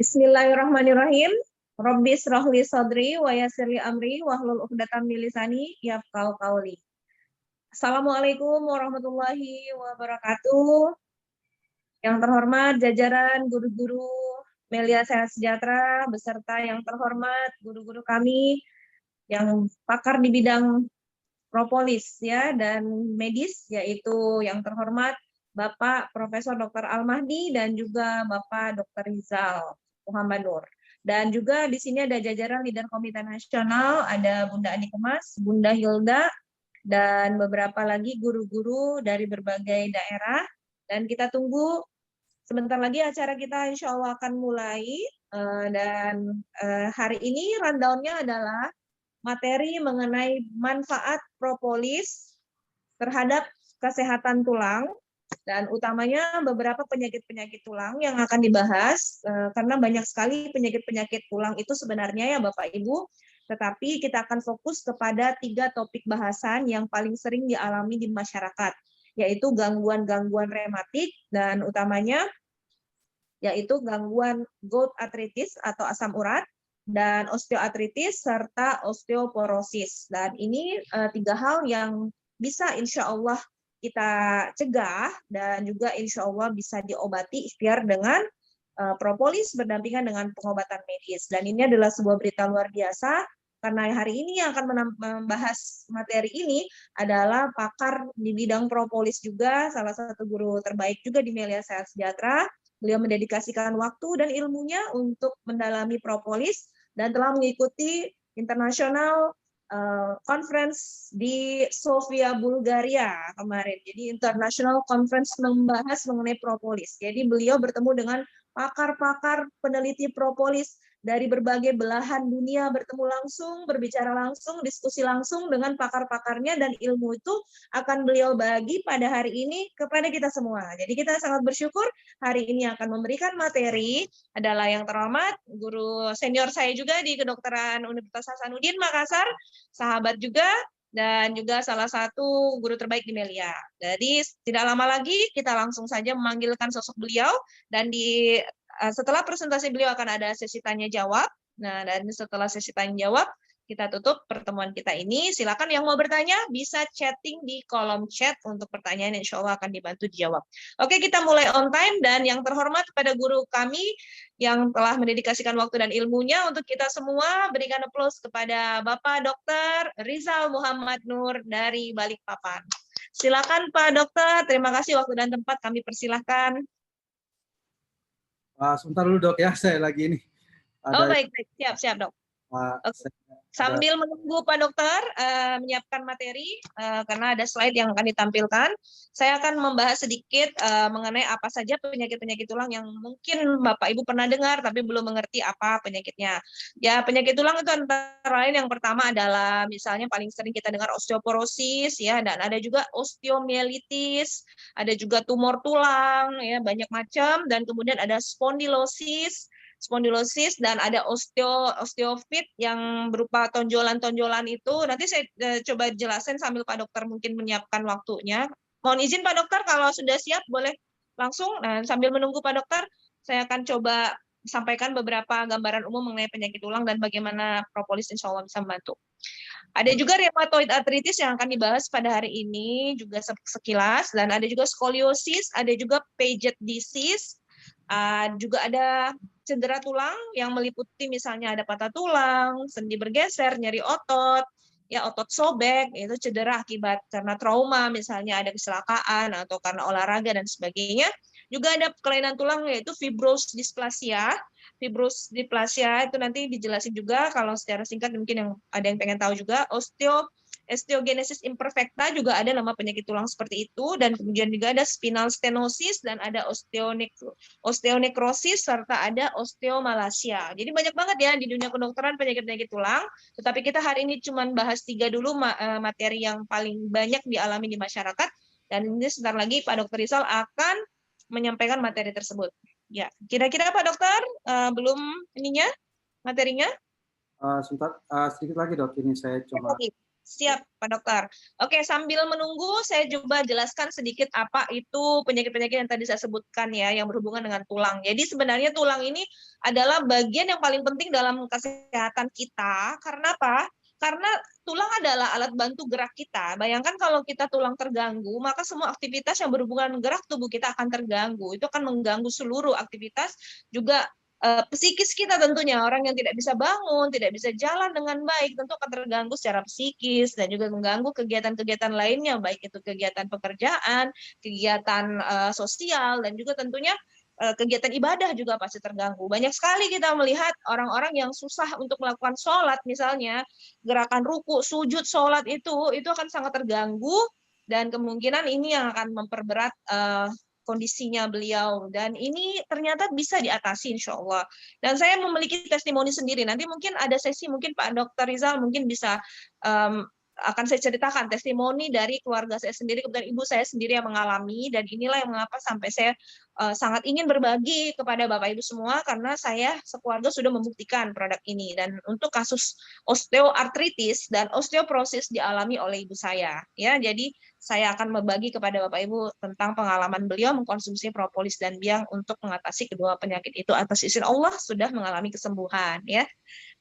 Bismillahirrahmanirrahim. Rabbi israh li sadri wa yassir li amri wahlul 'uqdatam min lisani yafqahu qawli. Assalamualaikum warahmatullahi wabarakatuh. Yang terhormat jajaran guru-guru Melia Sehat Sejahtera beserta yang terhormat guru-guru kami yang pakar di bidang propolis ya dan medis, yaitu yang terhormat Bapak Profesor Dr. Al-Mahdi dan juga Bapak Dr. Rizal Muhammad Nur. Dan juga di sini ada jajaran leader komite nasional, ada Bunda Ani Kemas, Bunda Hilda, dan beberapa lagi guru-guru dari berbagai daerah. Dan kita tunggu sebentar lagi acara kita insya Allah akan mulai. Dan hari ini rundown-nya adalah materi mengenai manfaat propolis terhadap kesehatan tulang, dan utamanya beberapa penyakit-penyakit tulang yang akan dibahas, karena banyak sekali penyakit-penyakit tulang itu sebenarnya ya Bapak Ibu, tetapi kita akan fokus kepada 3 topik bahasan yang paling sering dialami di masyarakat, yaitu gangguan-gangguan rematik dan utamanya yaitu gangguan gout arthritis atau asam urat, dan osteoartritis serta osteoporosis. Dan ini 3 hal yang bisa insya Allah kita cegah dan juga insya Allah bisa diobati ikhtiar dengan propolis berdampingan dengan pengobatan medis. Dan ini adalah sebuah berita luar biasa karena hari ini yang akan membahas materi ini adalah pakar di bidang propolis juga, salah satu guru terbaik juga di Melia Sehat Sejahtera. Beliau mendedikasikan waktu dan ilmunya untuk mendalami propolis dan telah mengikuti international conference di Sofia, Bulgaria kemarin. Jadi international conference membahas mengenai propolis. Jadi beliau bertemu dengan pakar-pakar peneliti propolis dari berbagai belahan dunia, bertemu langsung, berbicara langsung, diskusi langsung dengan pakar-pakarnya, dan ilmu itu akan beliau bagi pada hari ini kepada kita semua. Jadi kita sangat bersyukur hari ini akan memberikan materi adalah yang terhormat guru senior saya juga di Kedokteran Universitas Hasanuddin Makassar, sahabat juga, dan juga salah satu guru terbaik di Melia. Jadi tidak lama lagi kita langsung saja memanggilkan sosok beliau, dan setelah presentasi beliau akan ada sesi tanya jawab. Nah, dan setelah sesi tanya jawab kita tutup pertemuan kita ini. Silakan yang mau bertanya bisa chatting di kolom chat untuk pertanyaan, insya Allah akan dibantu dijawab. Oke, kita mulai on time, dan yang terhormat kepada guru kami yang telah mendedikasikan waktu dan ilmunya untuk kita semua, berikan aplaus kepada Bapak Dr. Rizal Muhammad Nur dari Balikpapan. Silakan Pak Dokter, terima kasih waktu dan tempat kami persilahkan. Sebentar dulu dok ya, saya lagi ini. Oh baik, siap dok. Oke. Sambil menunggu Pak Dokter menyiapkan materi, karena ada slide yang akan ditampilkan, saya akan membahas sedikit mengenai apa saja penyakit-penyakit tulang yang mungkin Bapak Ibu pernah dengar tapi belum mengerti apa penyakitnya. Ya, penyakit tulang itu antara lain yang pertama adalah misalnya paling sering kita dengar osteoporosis ya, dan ada juga osteomielitis, ada juga tumor tulang ya, banyak macam, dan kemudian ada spondylosis, dan ada osteofit yang berupa tonjolan-tonjolan itu. Nanti saya coba jelasin sambil Pak Dokter mungkin menyiapkan waktunya. Mohon izin Pak Dokter, kalau sudah siap boleh langsung. Nah, sambil menunggu Pak Dokter, saya akan coba sampaikan beberapa gambaran umum mengenai penyakit tulang dan bagaimana propolis insya Allah bisa membantu. Ada juga rheumatoid arthritis yang akan dibahas pada hari ini juga sekilas, dan ada juga skoliosis, ada juga Paget disease, juga ada cedera tulang yang meliputi misalnya ada patah tulang, sendi bergeser, nyeri otot, ya otot sobek, itu cedera akibat karena trauma, misalnya ada kecelakaan atau karena olahraga dan sebagainya. Juga ada kelainan tulang yaitu fibrous dysplasia. Fibrous dysplasia itu nanti dijelasin juga kalau secara singkat, mungkin yang ada yang pengen tahu juga. Osteogenesis imperfecta juga ada nama penyakit tulang seperti itu, dan kemudian juga ada spinal stenosis, dan ada osteonekrosis, serta ada osteomalacia. Jadi banyak banget ya di dunia kedokteran penyakit-penyakit tulang, tetapi kita hari ini cuma bahas 3 dulu materi yang paling banyak dialami di masyarakat, dan ini sebentar lagi Pak Dr. Rizal akan menyampaikan materi tersebut. Ya, kira-kira Pak Dokter belum ininya materinya? Sebentar, sedikit lagi dok, ini saya coba. Siap, Pak Dokter. Oke, sambil menunggu saya coba jelaskan sedikit apa itu penyakit-penyakit yang tadi saya sebutkan ya, yang berhubungan dengan tulang. Jadi sebenarnya tulang ini adalah bagian yang paling penting dalam kesehatan kita. Karena apa? Karena tulang adalah alat bantu gerak kita. Bayangkan kalau kita tulang terganggu, maka semua aktivitas yang berhubungan gerak tubuh kita akan terganggu. Itu akan mengganggu seluruh aktivitas, juga psikis kita tentunya. Orang yang tidak bisa bangun, tidak bisa jalan dengan baik, tentu akan terganggu secara psikis dan juga mengganggu kegiatan-kegiatan lainnya, baik itu kegiatan pekerjaan, kegiatan sosial, dan juga tentunya kegiatan ibadah juga pasti terganggu. Banyak sekali kita melihat orang-orang yang susah untuk melakukan sholat, misalnya gerakan ruku, sujud, sholat itu akan sangat terganggu, dan kemungkinan ini yang akan memperberat kondisinya beliau, dan ini ternyata bisa diatasi insya Allah. Dan saya memiliki testimoni sendiri, nanti mungkin ada sesi, mungkin Pak Dr. Rizal mungkin bisa akan saya ceritakan testimoni dari keluarga saya sendiri, kemudian ibu saya sendiri yang mengalami, dan inilah yang mengapa sampai saya sangat ingin berbagi kepada Bapak Ibu semua, karena saya sekeluarga sudah membuktikan produk ini. Dan untuk kasus osteoartritis dan osteoporosis dialami oleh ibu saya, ya. Jadi saya akan membagi kepada Bapak Ibu tentang pengalaman beliau mengkonsumsi propolis dan biang untuk mengatasi kedua penyakit itu. Atas izin Allah sudah mengalami kesembuhan, ya.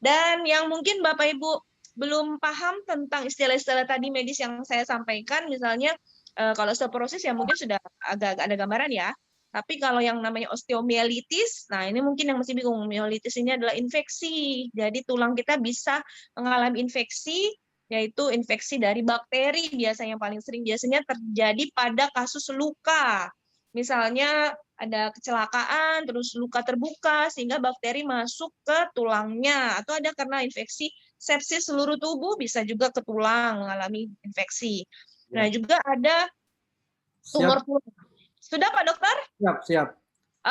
Dan yang mungkin Bapak Ibu belum paham tentang istilah-istilah tadi medis yang saya sampaikan, misalnya kalau osteoporosis ya mungkin sudah agak-agak ada gambaran ya. Tapi kalau yang namanya osteomielitis, nah ini mungkin yang masih bingung. Mielitis ini adalah infeksi. Jadi tulang kita bisa mengalami infeksi, yaitu infeksi dari bakteri biasanya, yang paling sering biasanya terjadi pada kasus luka. Misalnya ada kecelakaan, terus luka terbuka, sehingga bakteri masuk ke tulangnya. Atau ada karena infeksi sepsis seluruh tubuh, bisa juga ke tulang mengalami infeksi. Ya. Nah, juga ada tumor Siap, tulang. Sudah, Pak Dokter? siap, siap.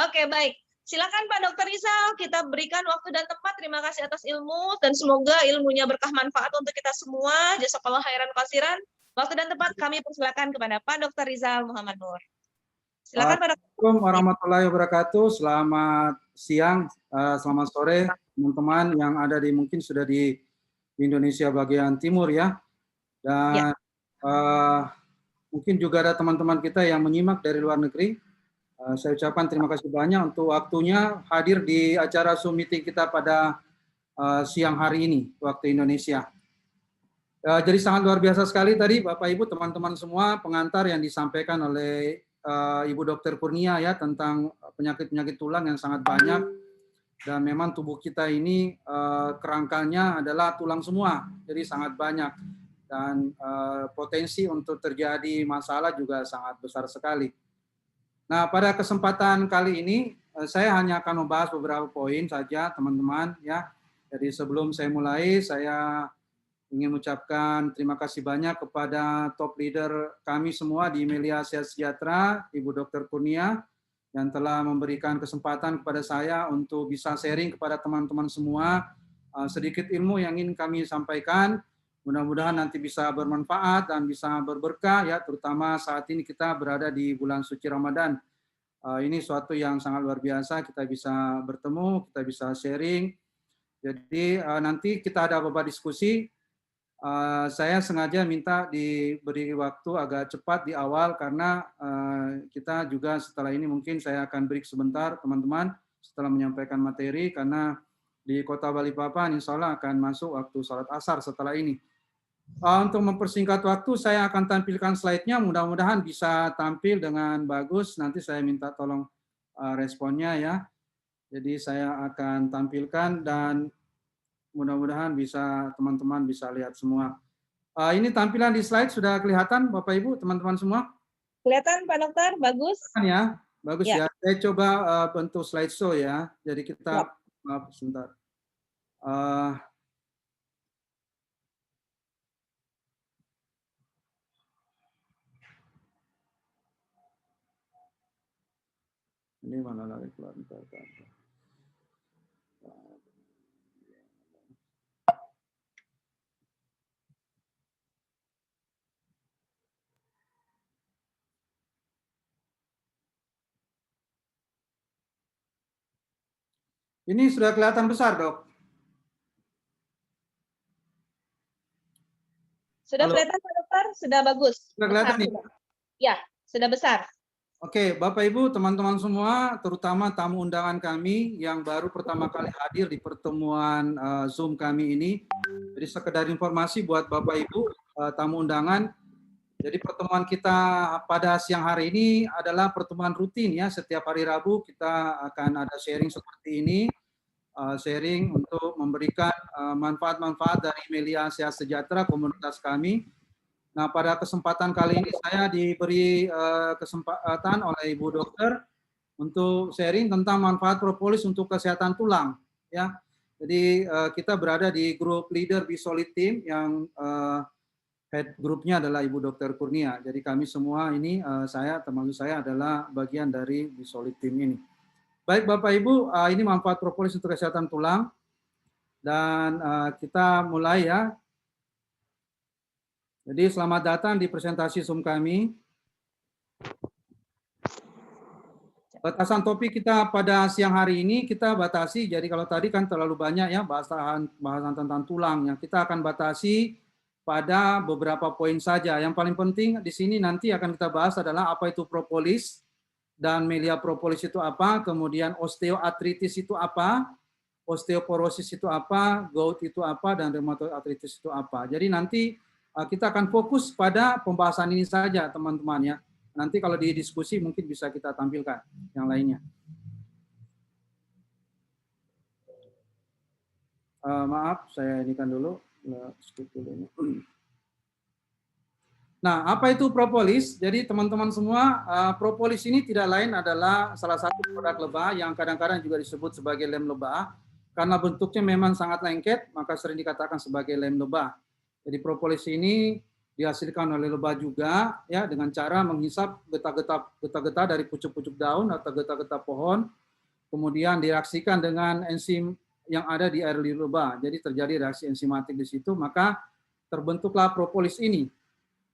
Oke, baik. Silakan Pak Dokter Rizal, kita berikan waktu dan tempat. Terima kasih atas ilmu, dan semoga ilmunya berkah manfaat untuk kita semua. Jazakallah khairan kasiran. Waktu dan tempat kami persilakan kepada Pak Dokter Rizal Muhammad Nur. Silakan Pak Dokter. Assalamualaikum warahmatullahi wabarakatuh. Selamat siang, selamat sore teman-teman yang ada di mungkin sudah di Indonesia bagian timur ya. Dan mungkin juga ada teman-teman kita yang menyimak dari luar negeri. Saya ucapkan terima kasih banyak untuk waktunya hadir di acara Zoom meeting kita pada siang hari ini waktu Indonesia. Jadi sangat luar biasa sekali tadi Bapak Ibu teman-teman semua pengantar yang disampaikan oleh Ibu Dokter Kurnia ya tentang penyakit-penyakit tulang yang sangat banyak, dan memang tubuh kita ini kerangkanya adalah tulang semua, jadi sangat banyak, dan potensi untuk terjadi masalah juga sangat besar sekali. Nah, pada kesempatan kali ini saya hanya akan membahas beberapa poin saja teman-teman ya. Jadi sebelum saya mulai, saya ingin mengucapkan terima kasih banyak kepada top leader kami semua di Melia Sehat Sejahtera, Ibu Dr. Kurnia, yang telah memberikan kesempatan kepada saya untuk bisa sharing kepada teman-teman semua sedikit ilmu yang ingin kami sampaikan. Mudah-mudahan nanti bisa bermanfaat dan bisa berberkah ya, terutama saat ini kita berada di bulan suci Ramadan. Ini suatu yang sangat luar biasa, kita bisa bertemu, kita bisa sharing. Jadi nanti kita ada beberapa diskusi. Saya sengaja minta diberi waktu agak cepat di awal karena kita juga setelah ini mungkin saya akan break sebentar teman-teman setelah menyampaikan materi, karena di Kota Balikpapan insya Allah akan masuk waktu sholat asar setelah ini. Untuk mempersingkat waktu saya akan tampilkan slide-nya, mudah-mudahan bisa tampil dengan bagus. Nanti saya minta tolong responnya ya. Jadi saya akan tampilkan dan mudah-mudahan bisa teman-teman bisa lihat semua. Ini tampilan di slide sudah kelihatan Bapak Ibu, teman-teman semua? Kelihatan Pak Dokter, bagus. Ya, bagus ya. Saya coba bentuk slideshow ya. Jadi kita maaf sebentar. Ini mana lagi keluar. Ini sudah kelihatan besar, Dok? Sudah Halo. kelihatan Pak Dokter? Sudah bagus. Sudah kelihatan nih? Ya, sudah besar. Oke, Bapak Ibu, teman-teman semua, terutama tamu undangan kami yang baru pertama kali hadir di pertemuan Zoom kami ini. Jadi sekedar informasi buat Bapak Ibu, tamu undangan. Jadi pertemuan kita pada siang hari ini adalah pertemuan rutin ya. Setiap hari Rabu kita akan ada sharing seperti ini. Sharing untuk memberikan manfaat-manfaat dari Melia Sehat Sejahtera komunitas kami. Nah, pada kesempatan kali ini saya diberi kesempatan oleh Ibu Dokter untuk sharing tentang manfaat propolis untuk kesehatan tulang. Ya, jadi kita berada di grup leader Bisolid Team yang head grupnya adalah Ibu Dokter Kurnia. Jadi kami semua ini termasuk saya adalah bagian dari Bisolid Team ini. Baik Bapak Ibu, ini manfaat propolis untuk kesehatan tulang dan kita mulai ya. Jadi selamat datang di presentasi Zoom kami. Batasan topik kita pada siang hari ini kita batasi, jadi kalau tadi kan terlalu banyak ya bahasan tentang tulang, yang kita akan batasi pada beberapa poin saja. Yang paling penting di sini nanti akan kita bahas adalah apa itu propolis dan melia propolis itu apa, kemudian osteoartritis itu apa, osteoporosis itu apa, gout itu apa, dan rheumatoid arthritis itu apa. Jadi nanti kita akan fokus pada pembahasan ini saja teman-teman ya. Nanti kalau di diskusi mungkin bisa kita tampilkan yang lainnya. Maaf, saya inikan dulu. Skip dulu ini. Nah, apa itu propolis? Jadi teman-teman semua, propolis ini tidak lain adalah salah satu produk lebah yang kadang-kadang juga disebut sebagai lem lebah. Karena bentuknya memang sangat lengket, maka sering dikatakan sebagai lem lebah. Jadi propolis ini dihasilkan oleh lebah juga ya dengan cara menghisap getah-getah dari pucuk-pucuk daun atau getah-getah pohon, kemudian direaksikan dengan enzim yang ada di air liur lebah. Jadi terjadi reaksi enzimatik di situ, maka terbentuklah propolis ini.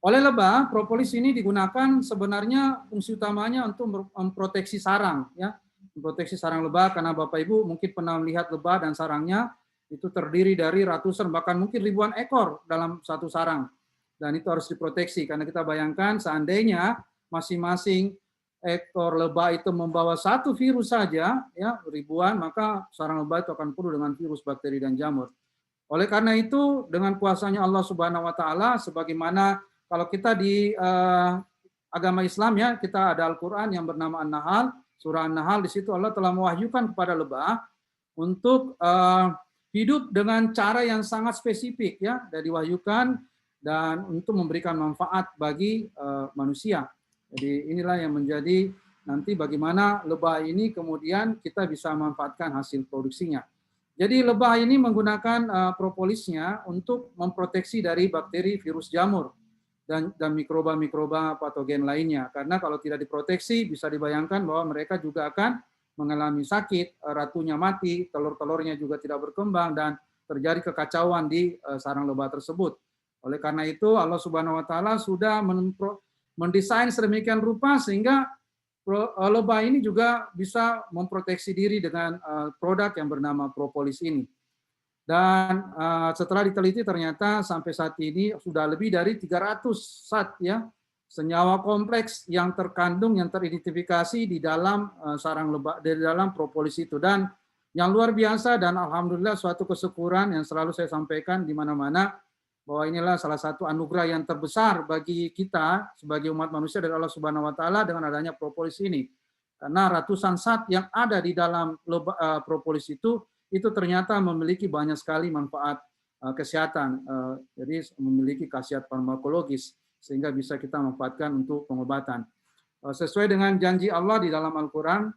Oleh lebah, propolis ini digunakan sebenarnya fungsi utamanya untuk memproteksi sarang ya. Memproteksi sarang lebah, karena Bapak Ibu mungkin pernah melihat lebah dan sarangnya itu terdiri dari ratusan bahkan mungkin ribuan ekor dalam satu sarang. Dan itu harus diproteksi, karena kita bayangkan seandainya masing-masing ekor lebah itu membawa satu virus saja, ya ribuan, maka sarang lebah itu akan penuh dengan virus, bakteri, dan jamur. Oleh karena itu, dengan kuasanya Allah Subhanahu Wa Taala, sebagaimana kalau kita di agama Islam ya, kita ada Al-Quran yang bernama An-Nahl, surah An-Nahl, di situ Allah telah mewahyukan kepada lebah untuk hidup dengan cara yang sangat spesifik ya, dari wahyukan dan untuk memberikan manfaat bagi manusia. Jadi inilah yang menjadi nanti bagaimana lebah ini kemudian kita bisa manfaatkan hasil produksinya. Jadi lebah ini menggunakan propolisnya untuk memproteksi dari bakteri, virus, jamur dan mikroba-mikroba patogen lainnya. Karena kalau tidak diproteksi bisa dibayangkan bahwa mereka juga akan mengalami sakit, ratunya mati, telur-telurnya juga tidak berkembang dan terjadi kekacauan di sarang lebah tersebut. Oleh karena itu Allah Subhanahu Wa Taala sudah mendesain sedemikian rupa sehingga lebah ini juga bisa memproteksi diri dengan produk yang bernama propolis ini. Dan setelah diteliti ternyata sampai saat ini sudah lebih dari 300 zat ya senyawa kompleks yang terkandung, yang teridentifikasi di dalam sarang lebah, di dalam propolis itu. Dan yang luar biasa dan alhamdulillah suatu kesyukuran yang selalu saya sampaikan di mana-mana, bahwa inilah salah satu anugerah yang terbesar bagi kita sebagai umat manusia dari Allah Subhanahu Wa Taala dengan adanya propolis ini. Karena ratusan zat yang ada di dalam propolis itu ternyata memiliki banyak sekali manfaat kesehatan. Jadi memiliki khasiat farmakologis sehingga bisa kita manfaatkan untuk pengobatan. Sesuai dengan janji Allah di dalam Al-Quran,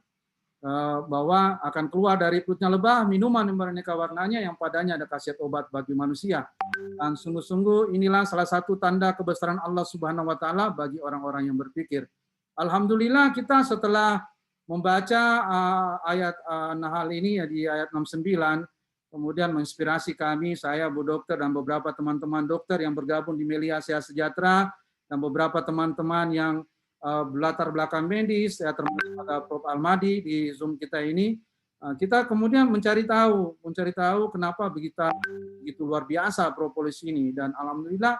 bahwa akan keluar dari perutnya lebah minuman yang beraneka warnanya yang padanya ada khasiat obat bagi manusia. Dan sungguh-sungguh inilah salah satu tanda kebesaran Allah Subhanahu Wa Taala bagi orang-orang yang berpikir. Alhamdulillah kita setelah membaca ayat Nahl ini ya di ayat 69, kemudian menginspirasi kami, saya, Bu Dokter, dan beberapa teman-teman dokter yang bergabung di Melia Sehat Sejahtera, dan beberapa teman-teman yang berlatar belakang medis, ya, termasuk ada Prof. Almadi di Zoom kita ini, kita kemudian mencari tahu kenapa begitu luar biasa propolis ini. Dan alhamdulillah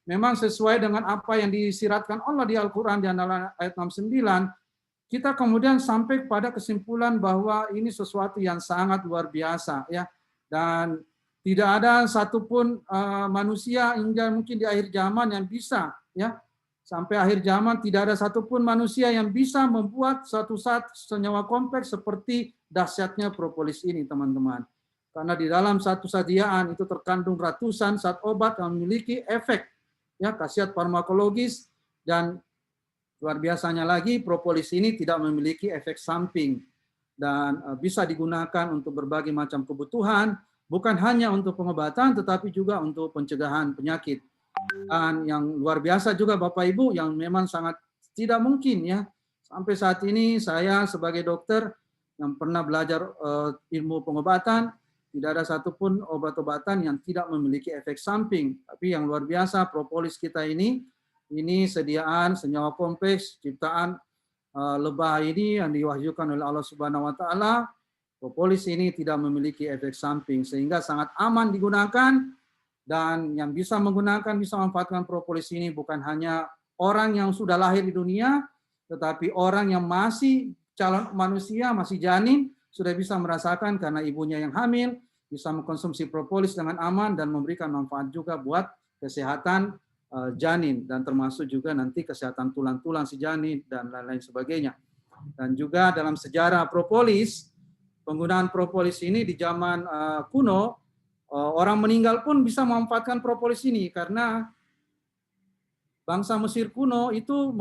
memang sesuai dengan apa yang disiratkan Allah di Al-Quran di antara ayat 69, kita kemudian sampai pada kesimpulan bahwa ini sesuatu yang sangat luar biasa, ya, dan tidak ada satupun manusia hingga mungkin di akhir zaman yang bisa, ya, sampai akhir zaman tidak ada satupun manusia yang bisa membuat suatu zat senyawa kompleks seperti dahsyatnya propolis ini, teman-teman. Karena di dalam satu sediaan itu terkandung ratusan zat obat yang memiliki efek, ya, khasiat farmakologis, dan luar biasanya lagi propolis ini tidak memiliki efek samping dan bisa digunakan untuk berbagai macam kebutuhan, bukan hanya untuk pengobatan tetapi juga untuk pencegahan penyakit. Dan yang luar biasa juga Bapak Ibu, yang memang sangat tidak mungkin, ya, sampai saat ini saya sebagai dokter yang pernah belajar ilmu pengobatan, tidak ada satupun obat-obatan yang tidak memiliki efek samping. Tapi yang luar biasa propolis kita ini sediaan senyawa kompleks ciptaan lebah ini yang diwahyukan oleh Allah Subhanahu wa taala. Propolis ini tidak memiliki efek samping sehingga sangat aman digunakan, dan yang bisa menggunakan, bisa memanfaatkan propolis ini bukan hanya orang yang sudah lahir di dunia, tetapi orang yang masih calon manusia, masih janin, sudah bisa merasakan karena ibunya yang hamil, bisa mengkonsumsi propolis dengan aman dan memberikan manfaat juga buat kesehatan janin, dan termasuk juga nanti kesehatan tulang-tulang si janin dan lain-lain sebagainya. Dan juga dalam sejarah propolis, penggunaan propolis ini di zaman kuno, orang meninggal pun bisa memanfaatkan propolis ini karena bangsa Mesir kuno itu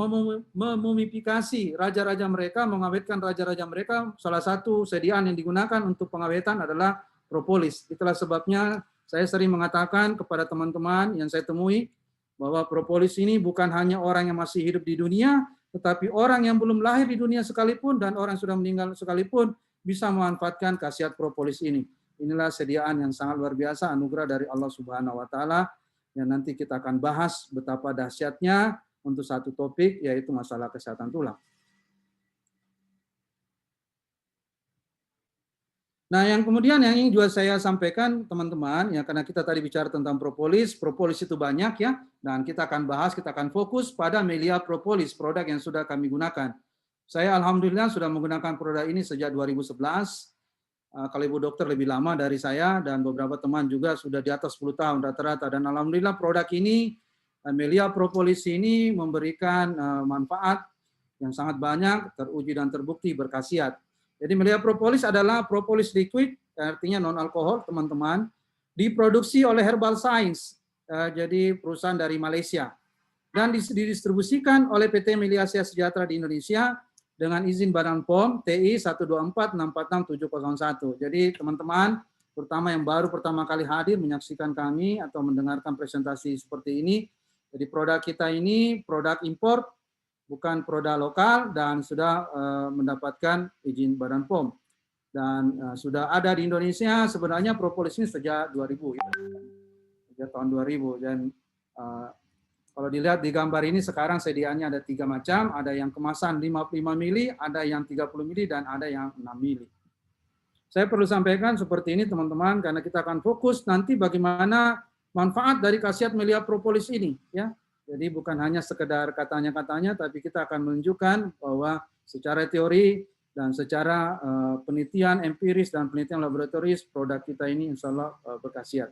memumifikasi raja-raja mereka, mengawetkan raja-raja mereka. Salah satu sediaan yang digunakan untuk pengawetan adalah propolis. Itulah sebabnya saya sering mengatakan kepada teman-teman yang saya temui bahwa propolis ini bukan hanya orang yang masih hidup di dunia, tetapi orang yang belum lahir di dunia sekalipun dan orang yang sudah meninggal sekalipun bisa memanfaatkan khasiat propolis ini. Inilah sediaan yang sangat luar biasa, anugerah dari Allah Subhanahu wa taala, yang nanti kita akan bahas betapa dahsyatnya untuk satu topik, yaitu masalah kesehatan tulang. Nah, yang kemudian yang ingin juga saya sampaikan teman-teman, ya, karena kita tadi bicara tentang propolis itu banyak, ya, dan kita akan bahas, kita akan fokus pada Melia Propolis, produk yang sudah kami gunakan. Saya alhamdulillah sudah menggunakan produk ini sejak 2011. Kalau Ibu Dokter lebih lama dari saya, dan beberapa teman juga sudah di atas 10 tahun rata-rata, dan alhamdulillah produk ini, Melia Propolis ini memberikan manfaat yang sangat banyak, teruji dan terbukti berkhasiat. Jadi Melia Propolis adalah propolis liquid, artinya non alkohol, teman-teman, diproduksi oleh Herbal Science, jadi perusahaan dari Malaysia, dan didistribusikan oleh PT Melia Sejahtera di Indonesia dengan izin Badan POM TI 124646701. Jadi teman-teman, terutama yang baru pertama kali hadir menyaksikan kami atau mendengarkan presentasi seperti ini, jadi produk kita ini produk impor, bukan produk lokal, dan sudah mendapatkan izin Badan POM. Dan sudah ada di Indonesia sebenarnya propolis ini sejak 2000, ya. Sejak tahun 2000. Dan kalau dilihat di gambar ini sekarang sediaannya ada 3 macam, ada yang kemasan 55 mili, ada yang 30 mili, dan ada yang 6 mili. Saya perlu sampaikan seperti ini teman-teman, karena kita akan fokus nanti bagaimana manfaat dari khasiat Melia Propolis ini, ya. Jadi bukan hanya sekedar katanya-katanya, tapi kita akan menunjukkan bahwa secara teori dan secara penelitian empiris dan penelitian laboratoris, produk kita ini insya Allah berkhasiat.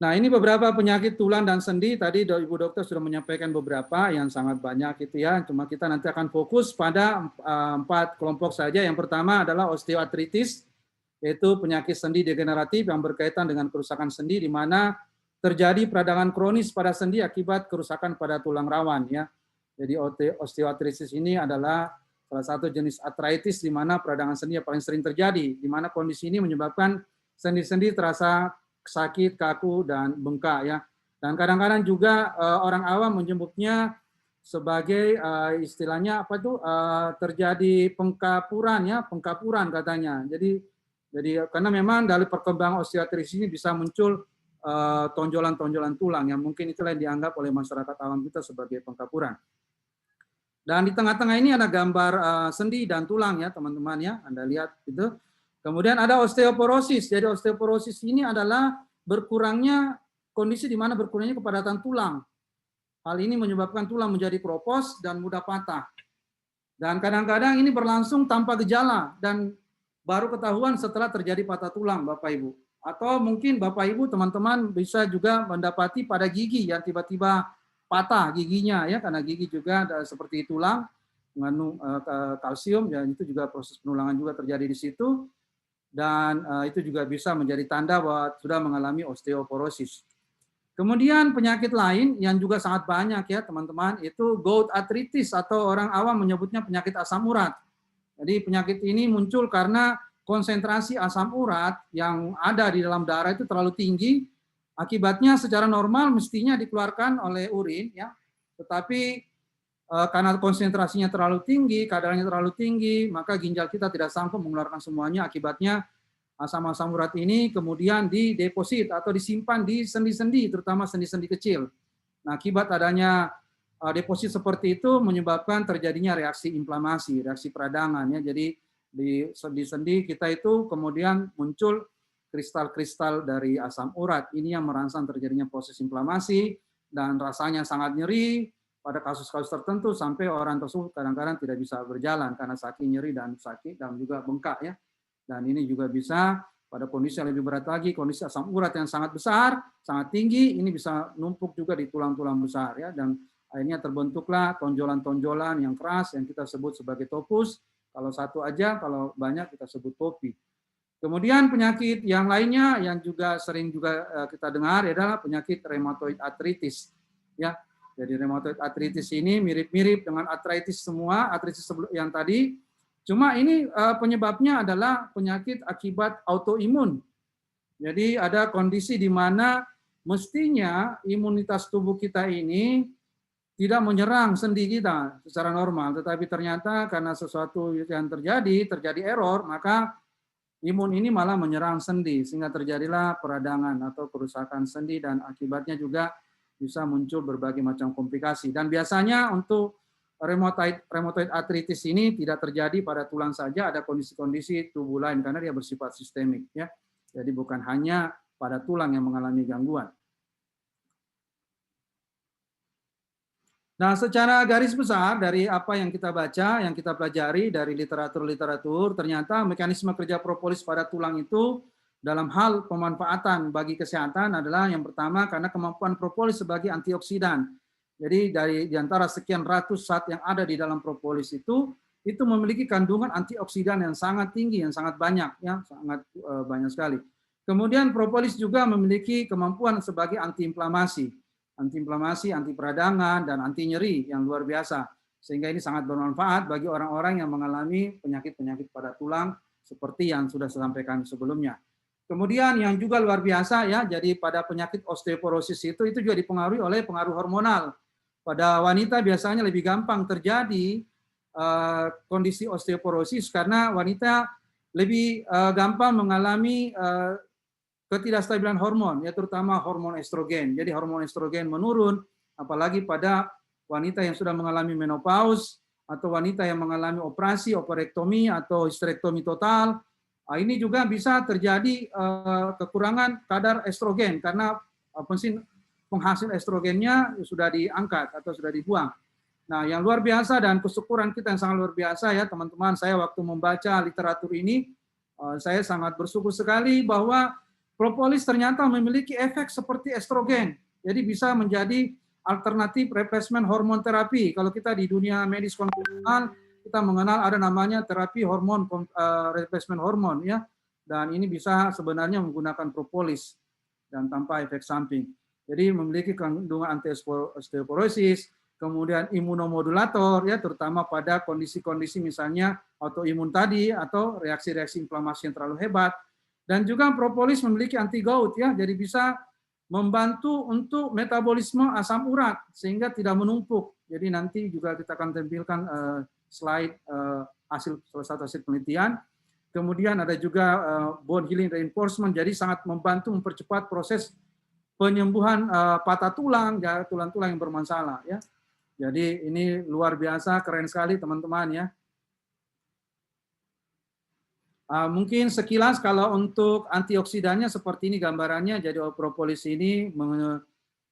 Nah, ini beberapa penyakit tulang dan sendi. Tadi Ibu Dokter sudah menyampaikan beberapa yang sangat banyak itu, ya. Cuma kita nanti akan fokus pada 4 kelompok saja. Yang pertama adalah osteoartritis, yaitu penyakit sendi degeneratif yang berkaitan dengan kerusakan sendi, di mana terjadi peradangan kronis pada sendi akibat kerusakan pada tulang rawan, ya. Jadi osteoartritis ini adalah salah satu jenis artritis di mana peradangan sendi yang paling sering terjadi, di mana kondisi ini menyebabkan sendi-sendi terasa sakit, kaku, dan bengkak, ya. Dan kadang-kadang juga orang awam menyebutnya sebagai istilahnya apa itu terjadi pengkapuran, ya, pengkapuran katanya. Jadi karena memang dari perkembangan osteoartritis ini bisa muncul tonjolan-tonjolan tulang yang mungkin itulah yang dianggap oleh masyarakat awam kita sebagai pengkapuran. Dan di tengah-tengah ini ada gambar sendi dan tulang, ya teman-teman, ya. Anda lihat itu. Kemudian ada osteoporosis. Jadi osteoporosis ini adalah berkurangnya kondisi di mana berkurangnya kepadatan tulang. Hal ini menyebabkan tulang menjadi kropos dan mudah patah. Dan kadang-kadang ini berlangsung tanpa gejala dan baru ketahuan setelah terjadi patah tulang, Bapak Ibu. Atau mungkin Bapak Ibu teman-teman bisa juga mendapati pada gigi yang tiba-tiba patah giginya ya, karena gigi juga seperti tulang mengandung kalsium, dan itu juga proses penulangan juga terjadi di situ, dan itu juga bisa menjadi tanda bahwa sudah mengalami osteoporosis. Kemudian penyakit lain yang juga sangat banyak ya teman-teman, itu gout arthritis atau orang awam menyebutnya penyakit asam urat. Jadi penyakit ini muncul karena konsentrasi asam urat yang ada di dalam darah itu terlalu tinggi. Akibatnya secara normal mestinya dikeluarkan oleh urin ya, tetapi karena konsentrasinya terlalu tinggi, kadarnya terlalu tinggi, maka ginjal kita tidak sanggup mengeluarkan semuanya. Akibatnya asam-asam urat ini kemudian dideposit atau disimpan di sendi-sendi, terutama sendi-sendi kecil. Nah, akibat adanya deposit seperti itu menyebabkan terjadinya reaksi inflamasi, reaksi peradangan ya. Jadi di sendi-sendi kita itu kemudian muncul kristal-kristal dari asam urat. Ini yang merangsang terjadinya proses inflamasi dan rasanya sangat nyeri. Pada kasus-kasus tertentu sampai orang tersebut kadang-kadang tidak bisa berjalan karena sakit nyeri dan sakit dan juga bengkak ya. Dan ini juga bisa pada kondisi yang lebih berat lagi, kondisi asam urat yang sangat besar, sangat tinggi, ini bisa numpuk juga di tulang-tulang besar ya, dan akhirnya terbentuklah tonjolan-tonjolan yang keras yang kita sebut sebagai topus. Kalau satu aja, kalau banyak kita sebut topi. Kemudian penyakit yang lainnya yang juga sering juga kita dengar adalah penyakit rheumatoid arthritis ya. Jadi rheumatoid arthritis ini mirip-mirip dengan arthritis semua, arthritis yang tadi. Cuma ini penyebabnya adalah penyakit akibat autoimun. Jadi ada kondisi di mana mestinya imunitas tubuh kita ini tidak menyerang sendi kita secara normal, tetapi ternyata karena sesuatu yang terjadi error, maka imun ini malah menyerang sendi, sehingga terjadilah peradangan atau kerusakan sendi, dan akibatnya juga bisa muncul berbagai macam komplikasi. Dan biasanya untuk rheumatoid arthritis ini tidak terjadi pada tulang saja, ada kondisi-kondisi tubuh lain karena dia bersifat sistemik ya. Jadi bukan hanya pada tulang yang mengalami gangguan. Nah, secara garis besar dari apa yang kita baca, yang kita pelajari dari literatur-literatur, ternyata mekanisme kerja propolis pada tulang itu dalam hal pemanfaatan bagi kesehatan adalah yang pertama karena kemampuan propolis sebagai antioksidan. Jadi di antara sekian ratus zat yang ada di dalam propolis itu memiliki kandungan antioksidan yang sangat tinggi, yang sangat banyak, ya, sangat banyak sekali. Kemudian propolis juga memiliki kemampuan sebagai antiinflamasi, anti peradangan, dan anti nyeri yang luar biasa. Sehingga ini sangat bermanfaat bagi orang-orang yang mengalami penyakit-penyakit pada tulang seperti yang sudah saya sampaikan sebelumnya. Kemudian yang juga luar biasa ya, jadi pada penyakit osteoporosis itu juga dipengaruhi oleh pengaruh hormonal. Pada wanita biasanya lebih gampang terjadi kondisi osteoporosis karena wanita lebih gampang mengalami ketidakstabilan hormon, ya terutama hormon estrogen. Jadi hormon estrogen menurun, apalagi pada wanita yang sudah mengalami menopause atau wanita yang mengalami operasi, operektomi atau histerektomi total. Ini juga bisa terjadi kekurangan kadar estrogen karena penghasil estrogennya sudah diangkat atau sudah dibuang. Nah, yang luar biasa dan kesyukuran kita yang sangat luar biasa ya teman-teman, saya waktu membaca literatur ini, saya sangat bersyukur sekali bahwa propolis ternyata memiliki efek seperti estrogen. Jadi bisa menjadi alternatif replacement hormon terapi. Kalau kita di dunia medis konvensional, kita mengenal ada namanya terapi hormon replacement hormon ya. Dan ini bisa sebenarnya menggunakan propolis dan tanpa efek samping. Jadi memiliki kandungan anti-osteoporosis, kemudian imunomodulator ya, terutama pada kondisi-kondisi misalnya autoimun tadi atau reaksi-reaksi inflamasi yang terlalu hebat. Dan juga propolis memiliki anti gout ya, jadi bisa membantu untuk metabolisme asam urat sehingga tidak menumpuk. Jadi nanti juga kita akan tampilkan slide salah satu hasil penelitian. Kemudian ada juga bone healing reinforcement, jadi sangat membantu mempercepat proses penyembuhan patah tulang, ya, tulang-tulang yang bermasalah ya. Jadi ini luar biasa, keren sekali teman-teman ya. Mungkin sekilas kalau untuk antioksidannya seperti ini gambarannya. Jadi propolis ini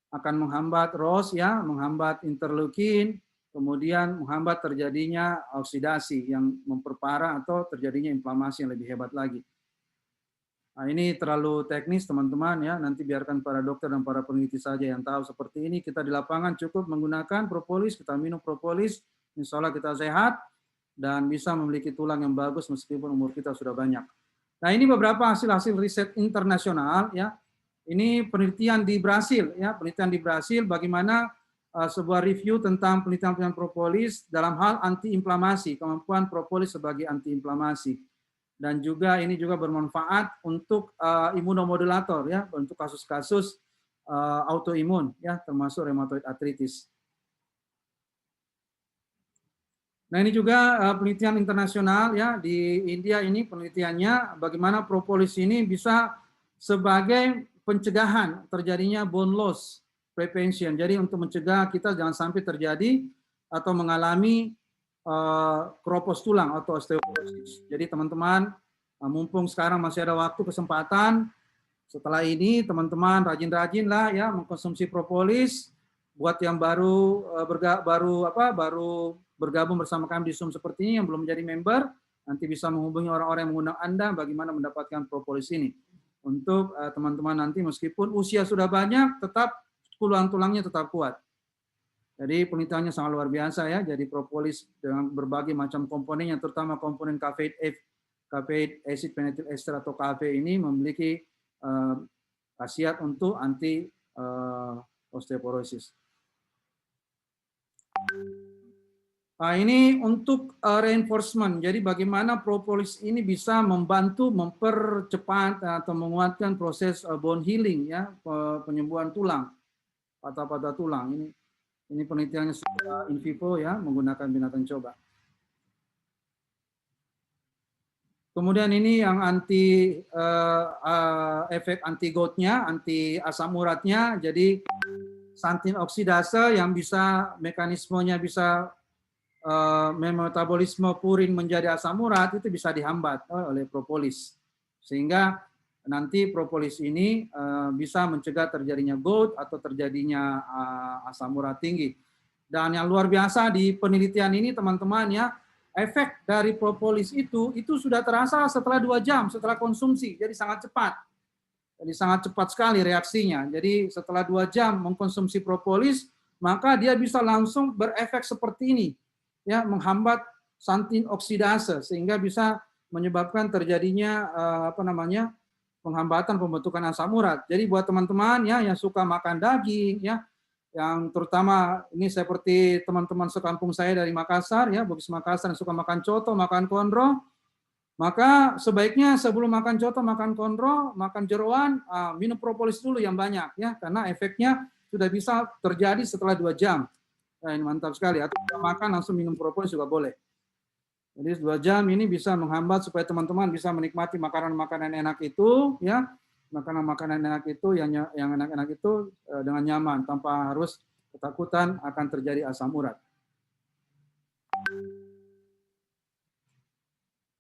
akan menghambat ROS ya, menghambat interleukin, kemudian menghambat terjadinya oksidasi yang memperparah atau terjadinya inflamasi yang lebih hebat lagi. Nah, ini terlalu teknis teman-teman ya, nanti biarkan para dokter dan para peneliti saja yang tahu. Seperti ini kita di lapangan cukup menggunakan propolis, kita minum propolis, insya Allah kita sehat dan bisa memiliki tulang yang bagus meskipun umur kita sudah banyak. Nah, ini beberapa hasil-hasil riset internasional ya. Ini penelitian di Brasil ya, penelitian di Brasil bagaimana sebuah review tentang penelitian propolis dalam hal antiinflamasi, kemampuan propolis sebagai antiinflamasi. Dan juga ini juga bermanfaat untuk imunomodulator ya, untuk kasus-kasus autoimun ya, termasuk rheumatoid arthritis. Nah, ini juga penelitian internasional ya, di India ini penelitiannya bagaimana propolis ini bisa sebagai pencegahan terjadinya bone loss prevention. Jadi untuk mencegah kita jangan sampai terjadi atau mengalami keropos tulang atau osteoporosis. Jadi teman-teman, mumpung sekarang masih ada waktu kesempatan, setelah ini teman-teman rajin-rajin lah ya mengkonsumsi propolis. Buat yang baru bergabung bersama kami di Zoom seperti ini yang belum menjadi member, nanti bisa menghubungi orang-orang yang mengundang Anda bagaimana mendapatkan propolis ini. Untuk teman-teman nanti meskipun usia sudah banyak, tetap tulang-tulangnya tetap kuat. Jadi penelitiannya sangat luar biasa ya. Jadi propolis dengan berbagai macam komponennya, terutama komponen caffeine acid phenylethyl ester atau KAP ini memiliki khasiat untuk anti osteoporosis. Nah, ini untuk reinforcement. Jadi bagaimana propolis ini bisa membantu mempercepat atau menguatkan proses bone healing ya, penyembuhan tulang, patah-patah tulang ini. Ini penelitiannya sudah in vivo ya, menggunakan binatang coba. Kemudian ini yang efek anti goutnya, anti asam uratnya. Jadi santin oksidase yang bisa mekanismenya bisa metabolisme purin menjadi asam urat itu bisa dihambat oleh propolis. Sehingga nanti propolis ini bisa mencegah terjadinya gout atau terjadinya asam urat tinggi. Dan yang luar biasa di penelitian ini teman-teman ya, efek dari propolis itu sudah terasa setelah 2 jam setelah konsumsi. Jadi sangat cepat. Jadi sangat cepat sekali reaksinya. Jadi setelah 2 jam mengkonsumsi propolis, maka dia bisa langsung berefek seperti ini. Ya, menghambat santin oksidase sehingga bisa menyebabkan terjadinya penghambatan pembentukan asam urat. Jadi buat teman-teman ya yang suka makan daging ya, yang terutama ini seperti teman-teman sekampung saya dari Makassar ya, Bugis Makassar yang suka makan coto, makan kondro, maka sebaiknya sebelum makan coto, makan kondro, makan jeroan, minum propolis dulu yang banyak ya, karena efeknya sudah bisa terjadi setelah 2 jam. Nah, ini mantap sekali. Atau makan langsung minum propolis juga boleh. Jadi 2 jam ini bisa menghambat supaya teman-teman bisa menikmati makanan-makanan enak itu, ya, makanan-makanan enak itu yang enak-enak itu dengan nyaman tanpa harus ketakutan akan terjadi asam urat.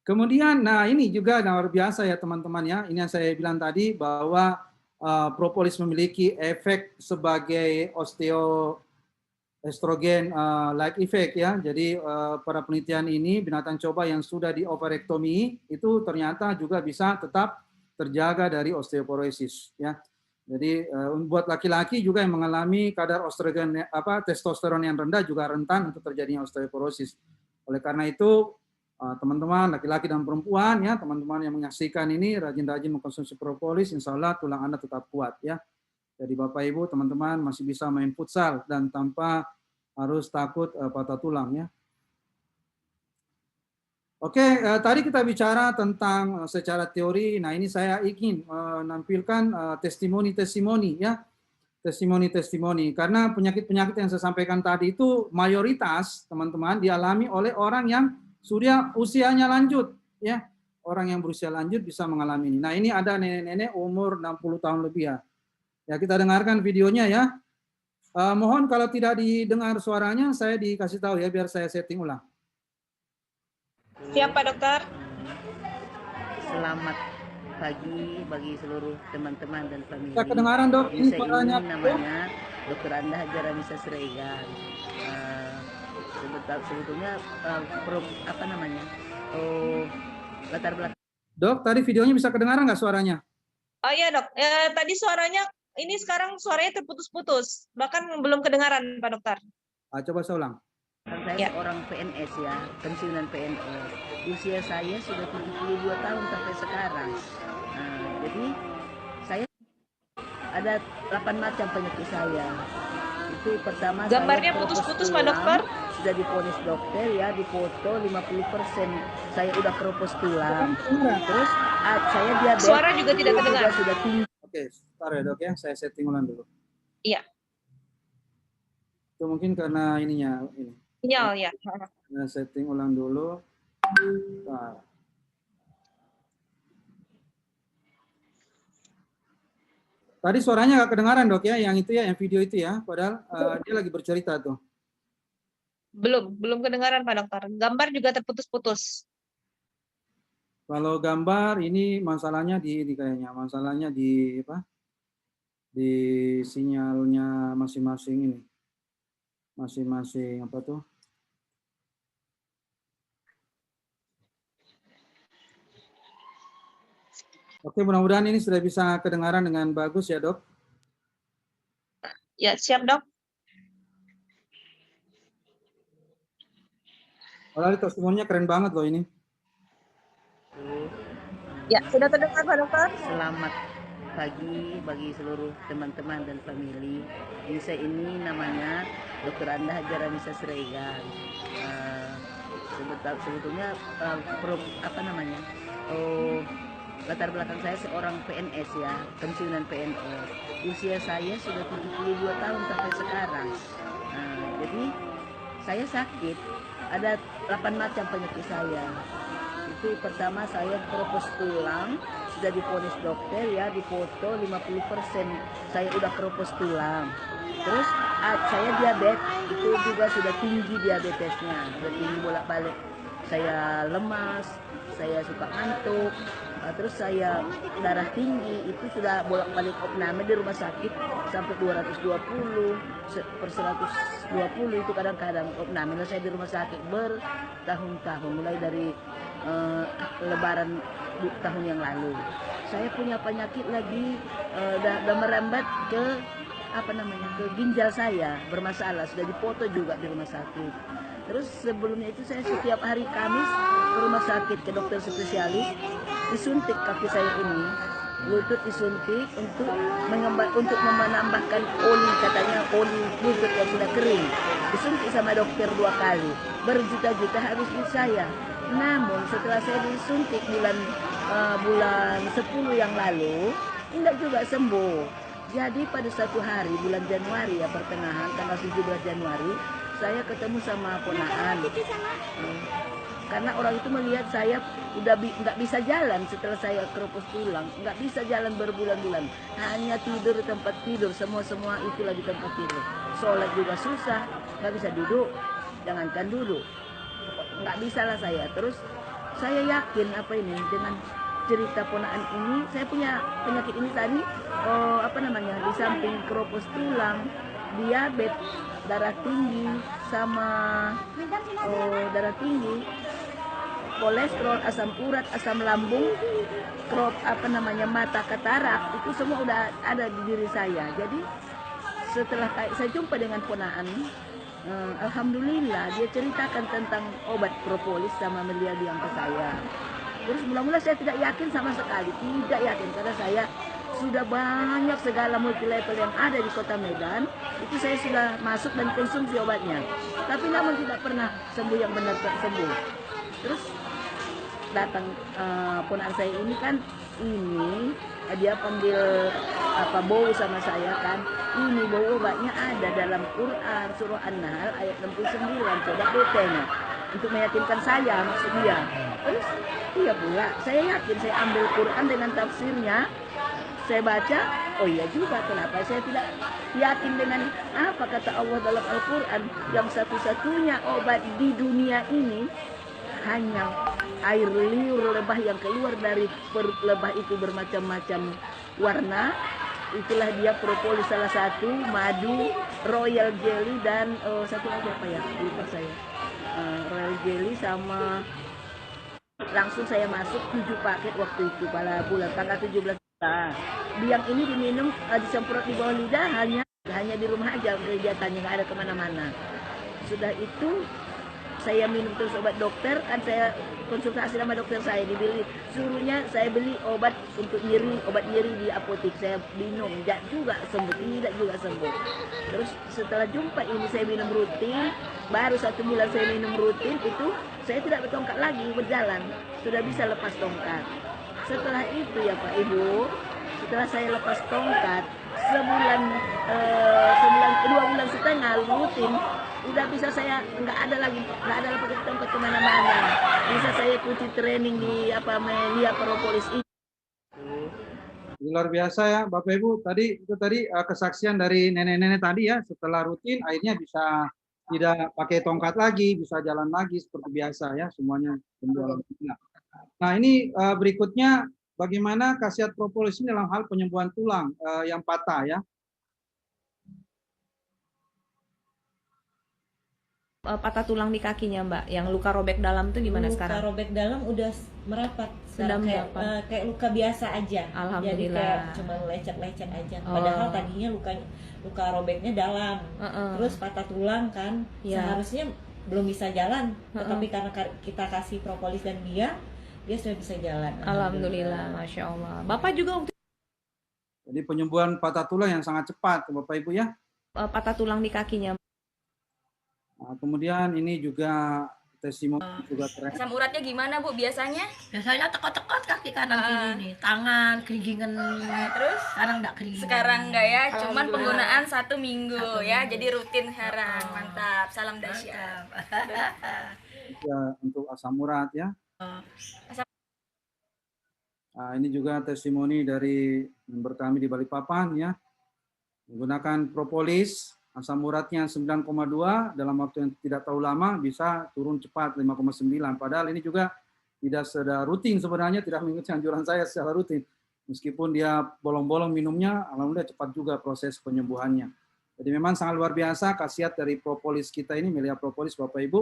Kemudian, nah ini juga luar biasa ya teman-teman ya. Ini yang saya bilang tadi bahwa propolis memiliki efek sebagai estrogen like effect ya. Jadi pada penelitian ini binatang coba yang sudah di ovarektomi itu ternyata juga bisa tetap terjaga dari osteoporosis ya. Jadi buat laki-laki juga yang mengalami kadar testosteron yang rendah juga rentan untuk terjadinya osteoporosis. Oleh karena itu teman-teman laki-laki dan perempuan ya, teman-teman yang menyaksikan ini rajin-rajin mengkonsumsi propolis, insya Allah tulang Anda tetap kuat ya. Jadi Bapak Ibu, teman-teman masih bisa main futsal dan tanpa harus takut patah tulang ya. Oke, tadi kita bicara tentang secara teori. Nah, ini saya ingin menampilkan testimoni-testimoni ya. Testimoni-testimoni karena penyakit-penyakit yang saya sampaikan tadi itu mayoritas teman-teman dialami oleh orang yang sudah usianya lanjut ya. Orang yang berusia lanjut bisa mengalami ini. Nah, ini ada nenek-nenek umur 60 tahun lebih ya. Ya, kita dengarkan videonya ya. Mohon kalau tidak didengar suaranya, saya dikasih tahu ya, biar saya setting ulang. Siap Pak Dokter. Selamat pagi bagi seluruh teman-teman dan famili. Bisa kedengaran dok, ini Saya suaranya. ini namanya Dr. Anda Hajaranisa Siregar. Sebetulnya apa namanya? Latar belakang. Dok, tadi videonya bisa kedengaran nggak suaranya? Oh iya dok, tadi suaranya, ini sekarang suaranya terputus-putus, bahkan belum kedengaran Pak Dokter. Coba saya ulang. Saya seorang PNS ya, pensiunan PNS. Usia saya sudah 72 tahun sampai sekarang. Jadi saya ada 8 macam penyakit saya. Itu pertama Gambarnya saya putus-putus Pak Dokter. sudah diponis dokter ya, dipoto 50% saya udah keropos tulang. Terus saya diabetes. Suara juga tidak terdengar. Sudah tinggi. Oke, sebentar ya dok ya, saya setting ulang dulu. Iya. Itu mungkin karena ininya ini. Sinyal ya. Nah, setting ulang dulu. Nah. Tadi suaranya nggak kedengaran dok ya, yang itu ya, yang video itu ya, padahal dia lagi bercerita tuh. Belum kedengaran Pak Dokter. Gambar juga terputus-putus. Kalau gambar ini masalahnya di ini kayaknya, masalahnya di apa? Di sinyalnya masing-masing ini. Masing-masing apa tuh? Oke, mudah-mudahan ini sudah bisa kedengaran dengan bagus ya, Dok. Ya, siap, Dok. Padahal testimoninya keren banget loh ini. Ya, sudah terdengar Pak Dokter? Selamat pagi bagi seluruh teman-teman dan famili. Saya ini namanya Dr. Anda Hajaranisa Siregar. Sebetulnya apa namanya? Latar belakang saya seorang PNS ya, pensiunan PNS. Usia saya sudah 72 tahun sampai sekarang. Jadi saya sakit, ada 8 macam penyakit saya. Itu pertama saya keropos tulang, sudah diponis dokter ya, dipoto 50% saya udah keropos tulang. Terus saya diabetes, itu juga sudah tinggi diabetesnya, sudah tinggi bolak-balik. Saya lemas, saya suka ngantuk, terus saya darah tinggi, itu sudah bolak-balik opname di rumah sakit sampai 220 per 120 itu kadang-kadang opname. Saya di rumah sakit bertahun-tahun, mulai dari Lebaran tahun yang lalu. Saya punya penyakit lagi, udah merambat ke apa namanya, ke ginjal saya bermasalah, sudah dipoto juga di rumah sakit. Terus sebelumnya itu saya setiap hari Kamis ke rumah sakit ke dokter spesialis, disuntik kaki saya ini, lutut disuntik untuk menambahkan oli, katanya oli lutut yang sudah kering. Disuntik sama dokter 2 kali, berjuta-juta habis duit saya. Namun setelah saya disuntik bulan 10 yang lalu, tidak juga sembuh. Jadi pada satu hari bulan Januari ya, pertengahan tanggal 17 Januari, saya ketemu sama ponakan. Karena orang itu melihat saya udah nggak bisa jalan setelah saya keropos tulang, nggak bisa jalan berbulan-bulan, hanya tidur di tempat tidur, semua itu lagi tempat tidur. Sholat juga susah, nggak bisa duduk, jangankan duduk, nggak bisa lah saya. Terus saya yakin apa ini dengan cerita ponakan ini, saya punya penyakit ini tadi, apa namanya, di samping keropos tulang, diabetes, darah tinggi, sama darah tinggi, kolesterol, asam urat, asam lambung, apa namanya, mata katarak, itu semua udah ada di diri saya. Jadi setelah saya jumpa dengan ponakan, alhamdulillah dia ceritakan tentang obat propolis sama meliadiam ke saya. Terus mula-mula saya tidak yakin sama sekali, tidak yakin, karena saya sudah banyak segala multi level yang ada di kota Medan, itu saya sudah masuk dan konsumsi obatnya, tapi namun tidak pernah sembuh yang benar sembuh. Terus datang ponakan saya ini kan, ini dia panggil apa, bau sama saya kan, ini bau obatnya ada dalam Quran surah An-Nahl ayat 69, coba buktinya untuk meyakinkan saya, maksud dia. Terus iya pula, saya yakin, saya ambil Quran dengan tafsirnya, saya baca, oh iya juga, kenapa saya tidak yakin dengan apa kata Allah dalam Al-Quran, yang satu-satunya obat di dunia ini hanya air liur lebah yang keluar dari perut lebah itu bermacam-macam warna. Itulah dia propolis salah satu, madu, royal jelly, dan satu lagi apa ya, lupa saya. Royal jelly sama langsung saya masuk 7 paket waktu itu pada bulan tanggal 17. Nah, biang ini diminum, disemprot di bawah lidah, hanya di rumah aja kegiatannya, nggak ada kemana-mana. Sudah itu saya minum terus obat dokter, kan saya konsultasi sama dokter saya, suruhnya saya beli obat untuk nyeri, obat nyeri di apotek. Saya minum, tidak juga sembuh. Terus setelah jumpa ini saya minum rutin, baru 1 bulan saya minum rutin itu saya tidak bertongkat lagi, berjalan, sudah bisa lepas tongkat. Setelah itu ya Pak Ibu, setelah saya lepas tongkat sebulan, 2,5 bulan rutin, udah bisa saya nggak ada lagi pakai tongkat kemana-mana, bisa saya ikuti training di media propolis ini. Luar biasa ya Bapak Ibu, tadi kesaksian dari nenek-nenek tadi ya, setelah rutin akhirnya bisa tidak pakai tongkat lagi, bisa jalan lagi seperti biasa ya, semuanya. Nah ini berikutnya, bagaimana khasiat propolis ini dalam hal penyembuhan tulang yang patah ya. Patah tulang di kakinya Mbak, yang luka robek dalam itu gimana sekarang? Luka robek dalam udah merapat, Sudah merapat. kayak luka biasa aja. Alhamdulillah. Jadi kayak cuma lecet-lecet aja. Padahal tadinya luka robeknya dalam. Terus patah tulang kan, seharusnya belum bisa jalan, tetapi karena kita kasih propolis dan dia sudah bisa jalan. Alhamdulillah, Masya Allah. Bapak juga waktu Jadi penyembuhan patah tulang yang sangat cepat Bapak Ibu ya. patah tulang di kakinya. Nah, kemudian ini juga testimoni juga keren. Asam uratnya gimana Bu biasanya? Biasanya tekot-tekot kaki kanan kiri nih, tangan keringingan. Terus Sekarang enggak keringingan. sekarang enggak ya, cuman Alhamdulillah. penggunaan 1 minggu Satu ya, minggu. jadi rutin sekarang. Mantap, salam dahsyat. Ya, untuk asam urat ya. Nah, ini juga testimoni dari member kami di Balikpapan ya. Menggunakan propolis, asam uratnya 9,2, dalam waktu yang tidak terlalu lama bisa turun cepat 5,9. Padahal ini juga tidak sudah rutin sebenarnya, tidak mengikuti anjuran saya secara rutin. Meskipun dia bolong-bolong minumnya, alhamdulillah cepat juga proses penyembuhannya. Jadi memang sangat luar biasa khasiat dari propolis kita ini, Melia Propolis Bapak Ibu.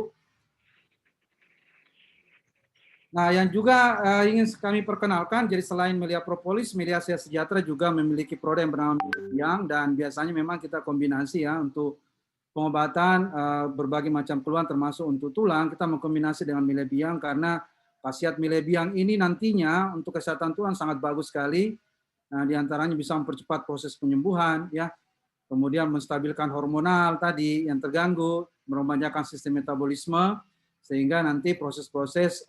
Nah, yang juga ingin kami perkenalkan, jadi selain Melia Propolis, Melia Asia Sejahtera juga memiliki produk yang bernama Biang, dan biasanya memang kita kombinasi ya untuk pengobatan berbagai macam keluhan termasuk untuk tulang, kita mengkombinasi dengan Melia Biang karena khasiat Melia Biang ini nantinya untuk kesehatan tulang sangat bagus sekali. Nah, diantaranya bisa mempercepat proses penyembuhan ya, kemudian menstabilkan hormonal tadi yang terganggu, meremajakan sistem metabolisme, sehingga nanti proses-proses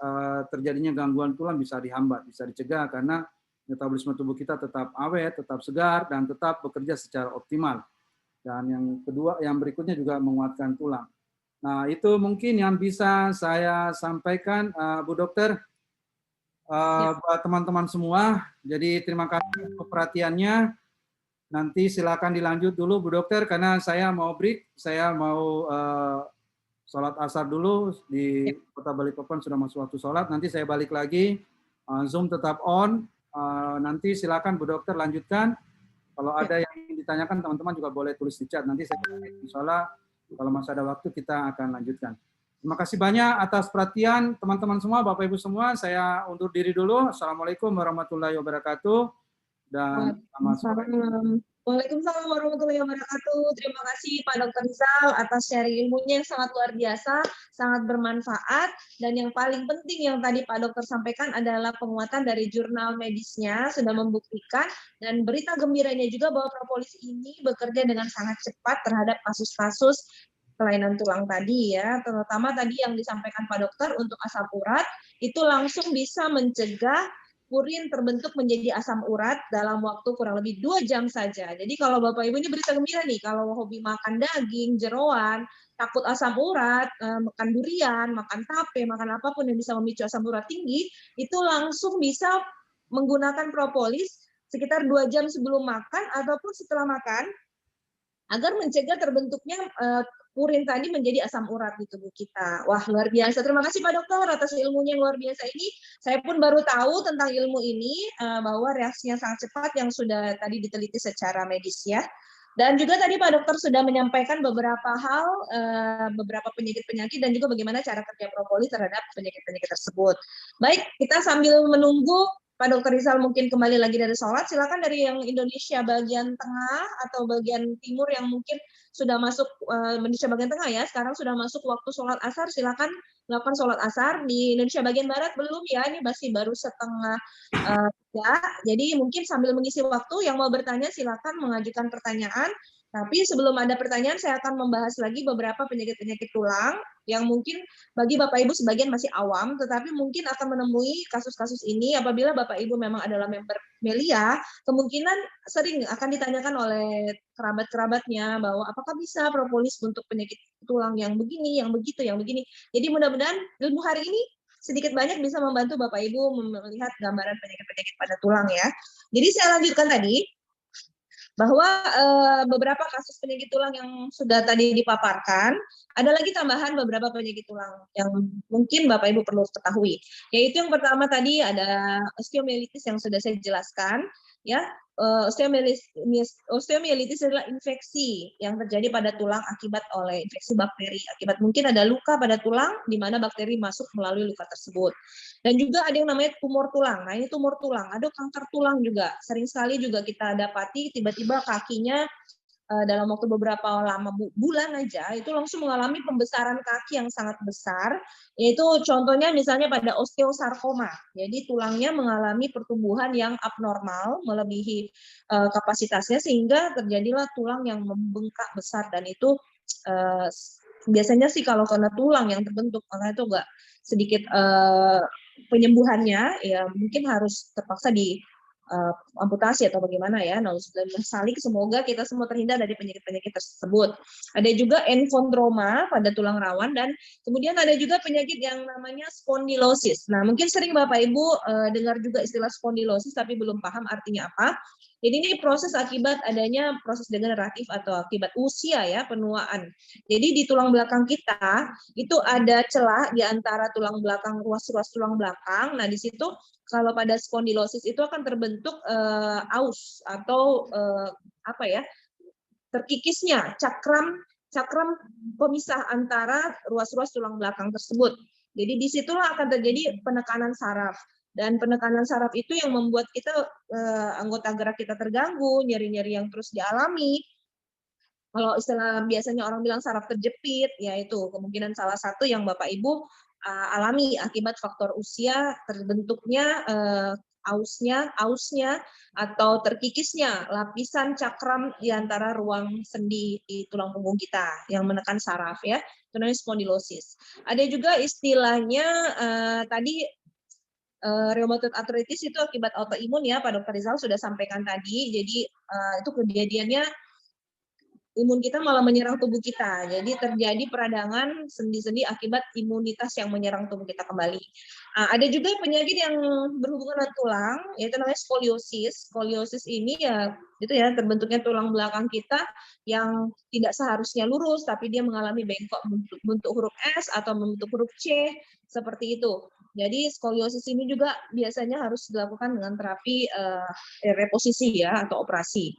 terjadinya gangguan tulang bisa dihambat, bisa dicegah karena metabolisme tubuh kita tetap awet, tetap segar, dan tetap bekerja secara optimal. Dan yang kedua, yang berikutnya juga menguatkan tulang. Nah, itu mungkin yang bisa saya sampaikan, Bu Dokter, buat teman-teman semua. Jadi terima kasih untuk perhatiannya. Nanti silakan dilanjut dulu Bu Dokter, karena saya mau break, saya mau sholat asar dulu di Kota Balikpapan, sudah masuk waktu sholat. Nanti saya balik lagi, Zoom tetap on. Nanti silakan Bu Dokter lanjutkan. Kalau ada yang ingin ditanyakan, teman-teman juga boleh tulis di chat. Nanti saya insya Allah kalau masih ada waktu kita akan lanjutkan. Terima kasih banyak atas perhatian teman-teman semua, Bapak Ibu semua. Saya undur diri dulu. Assalamualaikum warahmatullahi wabarakatuh. Dan selamat sore. Waalaikumsalam warahmatullahi wabarakatuh. Terima kasih Pak Dr. Rizal atas sharing ilmunya yang sangat luar biasa, sangat bermanfaat. Dan yang paling penting yang tadi Pak Dokter sampaikan adalah penguatan dari jurnal medisnya sudah membuktikan, dan berita gembiranya juga bahwa propolis ini bekerja dengan sangat cepat terhadap kasus-kasus kelainan tulang tadi ya, terutama tadi yang disampaikan Pak Dokter untuk asam urat itu langsung bisa mencegah urin terbentuk menjadi asam urat dalam waktu kurang lebih 2 jam saja. Jadi kalau Bapak Ibu ini berita gembira nih, kalau hobi makan daging, jeroan, takut asam urat, makan durian, makan tape, makan apapun yang bisa memicu asam urat tinggi, itu langsung bisa menggunakan propolis sekitar 2 jam sebelum makan ataupun setelah makan, agar mencegah terbentuknya purin tadi menjadi asam urat di tubuh kita. Wah, luar biasa. Terima kasih Pak Dokter atas ilmunya yang luar biasa ini. Saya pun baru tahu tentang ilmu ini, bahwa reaksinya sangat cepat yang sudah tadi diteliti secara medis ya. Dan juga tadi Pak Dokter sudah menyampaikan beberapa hal, beberapa penyakit-penyakit dan juga bagaimana cara kerja propolis terhadap penyakit-penyakit tersebut. Baik, kita sambil menunggu Pak Dokter Rizal mungkin kembali lagi dari sholat, silakan dari yang Indonesia bagian tengah atau bagian timur yang mungkin sudah masuk Indonesia bagian tengah ya, sekarang sudah masuk waktu sholat asar, silakan melakukan sholat asar. Di Indonesia bagian barat belum ya, ini masih baru setengah ya. Jadi mungkin sambil mengisi waktu, yang mau bertanya silakan mengajukan pertanyaan. Tapi sebelum ada pertanyaan, saya akan membahas lagi beberapa penyakit-penyakit tulang yang mungkin bagi Bapak Ibu sebagian masih awam, tetapi mungkin akan menemui kasus-kasus ini apabila Bapak Ibu memang adalah member Melia, kemungkinan sering akan ditanyakan oleh kerabat-kerabatnya bahwa apakah bisa propolis untuk penyakit tulang yang begini, yang begitu, yang begini. Jadi mudah-mudahan ilmu hari ini sedikit banyak bisa membantu Bapak Ibu melihat gambaran penyakit-penyakit pada tulang ya. Jadi saya lanjutkan tadi, bahwa beberapa kasus penyakit tulang yang sudah tadi dipaparkan, ada lagi tambahan beberapa penyakit tulang yang mungkin Bapak Ibu perlu ketahui. Yaitu yang pertama tadi ada osteomielitis yang sudah saya jelaskan, ya. Osteomielitis adalah infeksi yang terjadi pada tulang akibat oleh infeksi bakteri. Akibat mungkin ada luka pada tulang di mana bakteri masuk melalui luka tersebut. Dan juga ada yang namanya tumor tulang. Nah, ini tumor tulang, ada kanker tulang juga. Sering sekali juga kita dapati tiba-tiba kakinya dalam waktu beberapa lama bulan aja itu langsung mengalami pembesaran kaki yang sangat besar, yaitu contohnya misalnya pada osteosarkoma. Jadi tulangnya mengalami pertumbuhan yang abnormal melebihi kapasitasnya sehingga terjadilah tulang yang membengkak besar, dan itu biasanya sih kalau kena tulang yang terbentuk karena itu agak sedikit penyembuhannya ya mungkin harus terpaksa di amputasi atau bagaimana ya. Salik, semoga kita semua terhindar dari penyakit-penyakit tersebut. Ada juga enfondroma pada tulang rawan, dan kemudian ada juga penyakit yang namanya spondylosis. Nah, mungkin sering Bapak Ibu dengar juga istilah spondylosis tapi belum paham artinya apa. Jadi ini proses akibat adanya proses degeneratif atau akibat usia ya, penuaan. Jadi di tulang belakang kita itu ada celah di antara tulang belakang, ruas-ruas tulang belakang. Nah, di situ kalau pada spondylosis itu akan terbentuk aus atau apa ya, terkikisnya cakram pemisah antara ruas-ruas tulang belakang tersebut. Jadi disitulah akan terjadi penekanan saraf, dan penekanan saraf itu yang membuat kita anggota gerak kita terganggu, nyeri-nyeri yang terus dialami. Kalau istilah biasanya orang bilang saraf terjepit, yaitu kemungkinan salah satu yang Bapak Ibu alami akibat faktor usia, terbentuknya ausnya atau terkikisnya lapisan cakram di antara ruang sendi di tulang punggung kita yang menekan saraf ya, itu namanya spondylosis. Ada juga istilahnya tadi rheumatoid arthritis itu akibat autoimun ya, Pak Dr. Rizal sudah sampaikan tadi. Jadi itu kejadiannya imun kita malah menyerang tubuh kita. Jadi terjadi peradangan sendi-sendi akibat imunitas yang menyerang tubuh kita kembali. Ada juga penyakit yang berhubungan dengan tulang, yaitu namanya skoliosis. Skoliosis ini ya itu ya terbentuknya tulang belakang kita yang tidak seharusnya lurus, tapi dia mengalami bengkok bentuk huruf S atau bentuk huruf C, seperti itu. Jadi skoliosis ini juga biasanya harus dilakukan dengan terapi reposisi ya atau operasi.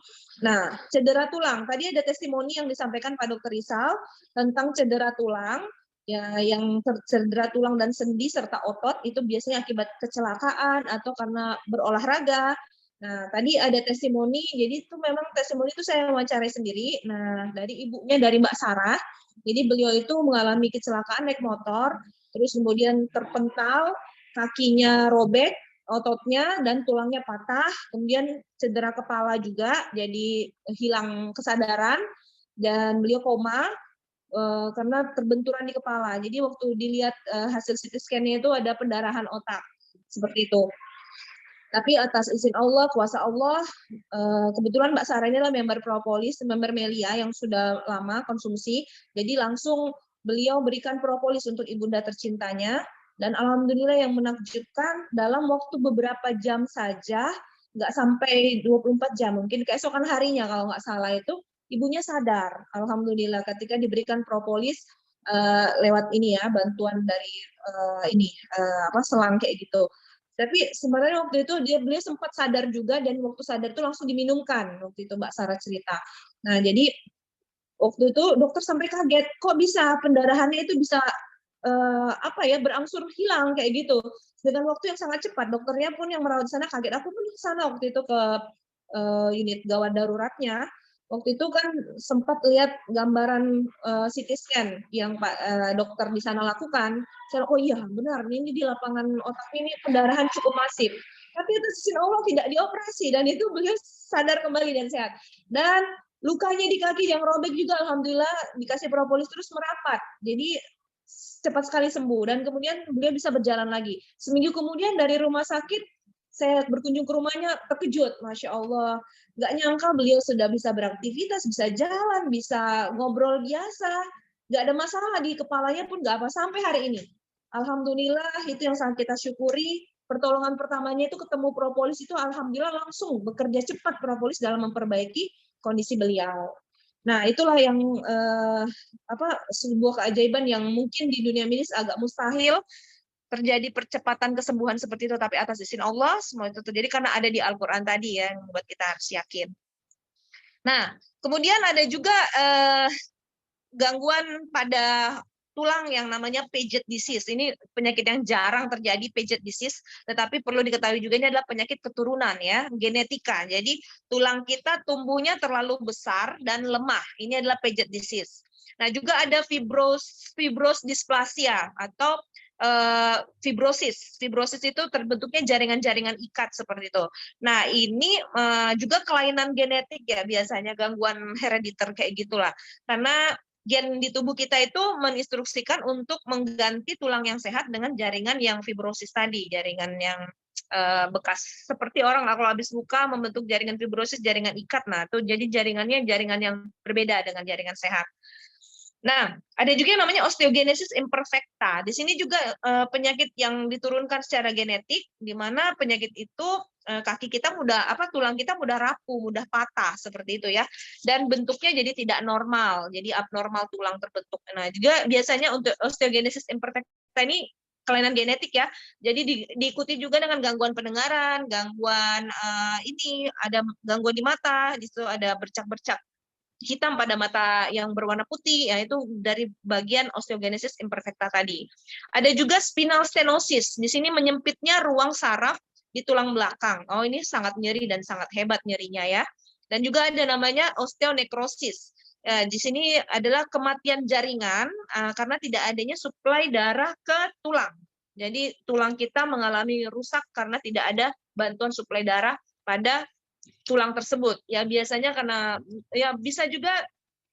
Nah, cedera tulang. Tadi ada testimoni yang disampaikan Pak Dr. Rizal tentang cedera tulang. Ya, yang cedera tulang dan sendi serta otot itu biasanya akibat kecelakaan atau karena berolahraga. Nah, tadi ada testimoni, jadi itu memang testimoni itu saya wawancarai sendiri. Nah, dari ibunya, dari Mbak Sarah. Jadi beliau itu mengalami kecelakaan naik motor, terus kemudian terpental, kakinya robek, ototnya dan tulangnya patah, kemudian cedera kepala juga, jadi hilang kesadaran, dan beliau koma karena terbenturan di kepala. Jadi waktu dilihat hasil CT scan-nya itu ada pendarahan otak, seperti itu. Tapi atas izin Allah, kuasa Allah, kebetulan Mbak Sarah ini adalah member propolis, member Melia yang sudah lama konsumsi, jadi langsung beliau berikan propolis untuk ibunda tercintanya. Dan alhamdulillah yang menakjubkan dalam waktu beberapa jam saja, nggak sampai 24 jam, mungkin keesokan harinya kalau nggak salah itu, ibunya sadar, alhamdulillah ketika diberikan propolis lewat ini ya, bantuan dari selang kayak gitu. Tapi sebenarnya waktu itu beliau sempat sadar juga, dan waktu sadar itu langsung diminumkan waktu itu Mbak Sarah cerita. Nah, jadi waktu itu dokter sampai kaget, kok bisa pendarahannya itu bisa berangsur hilang kayak gitu. Dengan waktu yang sangat cepat, dokternya pun yang merawat di sana kaget. Aku pun ke sana waktu itu ke unit gawat daruratnya. Waktu itu kan sempat lihat gambaran CT scan yang dokter di sana lakukan. Saya, oh iya benar, ini di lapangan otak ini pendarahan cukup masif. Tapi atas izin Allah tidak dioperasi, dan itu beliau sadar kembali dan sehat. Dan lukanya di kaki yang robek juga alhamdulillah dikasih propolis terus merapat. Jadi cepat sekali sembuh, dan kemudian beliau bisa berjalan lagi. Seminggu kemudian dari rumah sakit saya berkunjung ke rumahnya, terkejut, Masya Allah. Nggak nyangka beliau sudah bisa beraktivitas, bisa jalan, bisa ngobrol biasa. Nggak ada masalah di kepalanya pun nggak apa sampai hari ini. Alhamdulillah, itu yang sangat kita syukuri. Pertolongan pertamanya itu ketemu propolis itu alhamdulillah langsung bekerja cepat propolis dalam memperbaiki kondisi beliau. Nah, itulah yang sebuah keajaiban yang mungkin di dunia medis agak mustahil terjadi percepatan kesembuhan seperti itu, tapi atas izin Allah semua itu terjadi karena ada di Al-Qur'an tadi ya, yang membuat kita harus yakin. Nah, kemudian ada juga gangguan pada tulang yang namanya Paget disease. Ini penyakit yang jarang terjadi, Paget disease, tetapi perlu diketahui juga ini adalah penyakit keturunan ya, genetika. Jadi tulang kita tumbuhnya terlalu besar dan lemah. Ini adalah Paget disease. Nah, juga ada fibros dysplasia atau fibrosis. Fibrosis itu terbentuknya jaringan-jaringan ikat seperti itu. Nah, ini juga kelainan genetik ya, biasanya gangguan herediter kayak gitulah. Karena gen di tubuh kita itu menginstruksikan untuk mengganti tulang yang sehat dengan jaringan yang fibrosis tadi, jaringan yang bekas. Seperti orang kalau habis luka membentuk jaringan fibrosis, jaringan ikat. Nah, itu jadi jaringannya jaringan yang berbeda dengan jaringan sehat. Nah, ada juga yang namanya osteogenesis imperfecta. Di sini juga penyakit yang diturunkan secara genetik, di mana penyakit itu kaki kita tulang kita mudah rapuh, mudah patah seperti itu ya. Dan bentuknya jadi tidak normal, jadi abnormal tulang terbentuk. Nah, juga biasanya untuk osteogenesis imperfecta ini kelainan genetik ya. Jadi diikuti juga dengan gangguan pendengaran, gangguan ada gangguan di mata, di situ ada bercak-bercak hitam pada mata yang berwarna putih, ya itu dari bagian osteogenesis imperfecta tadi. Ada juga spinal stenosis. Di sini menyempitnya ruang saraf di tulang belakang. Oh, ini sangat nyeri dan sangat hebat nyerinya ya. Dan juga ada namanya osteonekrosis. Di sini adalah kematian jaringan karena tidak adanya suplai darah ke tulang. Jadi tulang kita mengalami rusak karena tidak ada bantuan suplai darah pada tulang tersebut. Ya biasanya karena ya bisa juga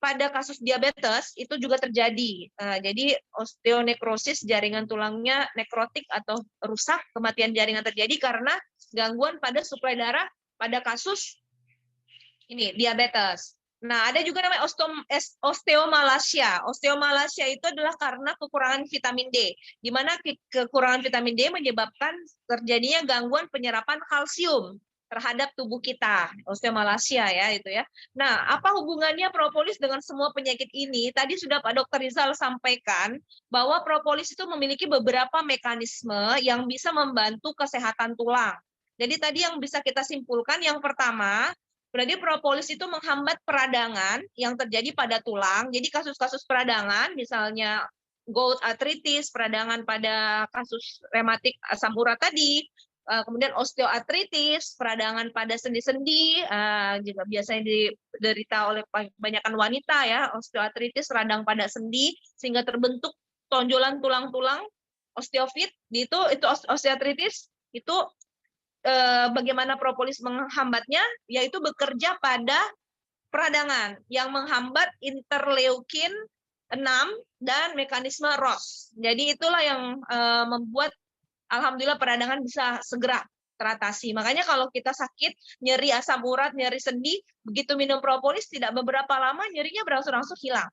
pada kasus diabetes itu juga terjadi. Jadi osteonekrosis, jaringan tulangnya nekrotik atau rusak, kematian jaringan terjadi karena gangguan pada suplai darah pada kasus ini diabetes. Nah, ada juga namanya osteomalacia. Osteomalacia itu adalah karena kekurangan vitamin D, di mana kekurangan vitamin D menyebabkan terjadinya gangguan penyerapan kalsium terhadap tubuh kita, osteomalacia ya itu ya. Nah, apa hubungannya propolis dengan semua penyakit ini? Tadi sudah Pak Dr. Rizal sampaikan bahwa propolis itu memiliki beberapa mekanisme yang bisa membantu kesehatan tulang. Jadi tadi yang bisa kita simpulkan yang pertama, berarti propolis itu menghambat peradangan yang terjadi pada tulang. Jadi kasus-kasus peradangan, misalnya gout arthritis, peradangan pada kasus rematik asam urat tadi, kemudian osteoartritis, peradangan pada sendi-sendi, juga biasanya diderita oleh kebanyakan wanita ya, osteoartritis, radang pada sendi, sehingga terbentuk tonjolan tulang-tulang, osteofit, itu osteoartritis, itu bagaimana propolis menghambatnya, yaitu bekerja pada peradangan yang menghambat interleukin 6 dan mekanisme ROS. Jadi itulah yang membuat alhamdulillah peradangan bisa segera teratasi. Makanya kalau kita sakit, nyeri asam urat, nyeri sendi, begitu minum propolis tidak beberapa lama nyerinya berangsur-angsur hilang.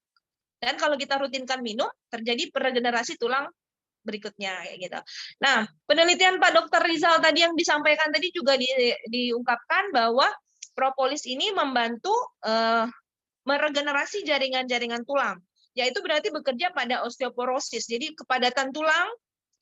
Dan kalau kita rutinkan minum, terjadi regenerasi tulang berikutnya kayak gitu. Nah, penelitian Pak Dr. Rizal tadi yang disampaikan tadi juga diungkapkan bahwa propolis ini membantu meregenerasi jaringan-jaringan tulang, yaitu berarti bekerja pada osteoporosis. Jadi kepadatan tulang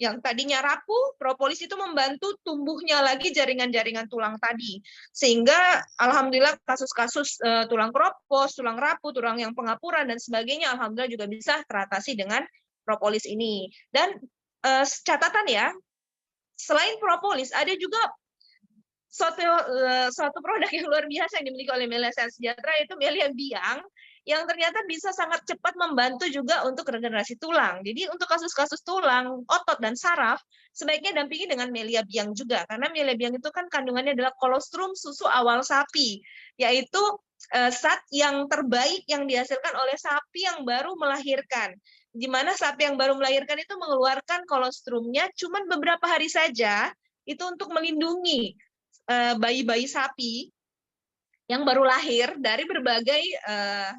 yang tadinya rapuh, propolis itu membantu tumbuhnya lagi jaringan-jaringan tulang tadi. Sehingga alhamdulillah kasus-kasus tulang keropos, tulang rapuh, tulang yang pengapuran dan sebagainya alhamdulillah juga bisa teratasi dengan propolis ini. Dan catatan ya, selain propolis ada juga suatu produk yang luar biasa yang dimiliki oleh Melia Sejahtera, yaitu Melia Biang, yang ternyata bisa sangat cepat membantu juga untuk regenerasi tulang. Jadi untuk kasus-kasus tulang, otot, dan saraf, sebaiknya dampingi dengan Melia Biang juga. Karena Melia Biang itu kan kandungannya adalah kolostrum susu awal sapi, yaitu zat yang terbaik yang dihasilkan oleh sapi yang baru melahirkan. Di mana sapi yang baru melahirkan itu mengeluarkan kolostrumnya cuma beberapa hari saja, itu untuk melindungi bayi-bayi sapi yang baru lahir dari berbagai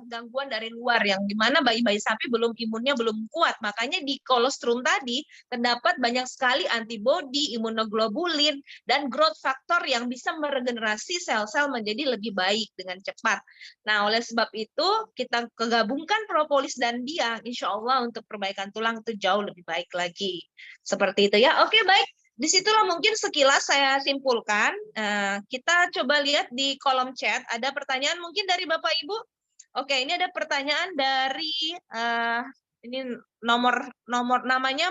gangguan dari luar, yang dimana bayi-bayi sapi imunnya belum kuat. Makanya di kolostrum tadi terdapat banyak sekali antibodi, imunoglobulin, dan growth factor yang bisa meregenerasi sel-sel menjadi lebih baik dengan cepat. Nah, oleh sebab itu kita kegabungkan propolis dan biang, insya Allah untuk perbaikan tulang itu jauh lebih baik lagi. Seperti itu ya. Oke, baik. Disitulah mungkin sekilas saya simpulkan. Kita coba lihat di kolom chat, ada pertanyaan mungkin dari Bapak Ibu. Oke, ini ada pertanyaan dari ini nomor namanya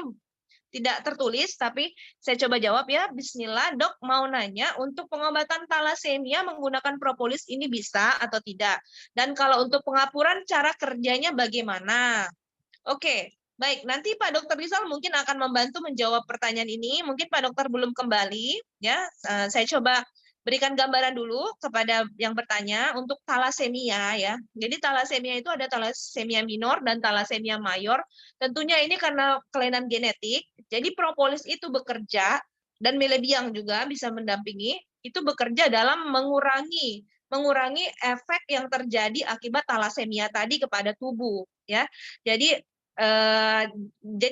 tidak tertulis, tapi saya coba jawab ya. Bismillah, Dok mau nanya, untuk pengobatan talasemia menggunakan propolis ini bisa atau tidak? Dan kalau untuk pengapuran cara kerjanya bagaimana? Oke. Baik, nanti Pak Dr. Rizal mungkin akan membantu menjawab pertanyaan ini. Mungkin Pak Dokter belum kembali, ya. Saya coba berikan gambaran dulu kepada yang bertanya untuk talasemia, ya. Jadi talasemia itu ada talasemia minor dan talasemia mayor. Tentunya ini karena kelainan genetik. Jadi propolis itu bekerja, dan Melia Biang juga bisa mendampingi, itu bekerja dalam mengurangi efek yang terjadi akibat talasemia tadi kepada tubuh, ya. Jadi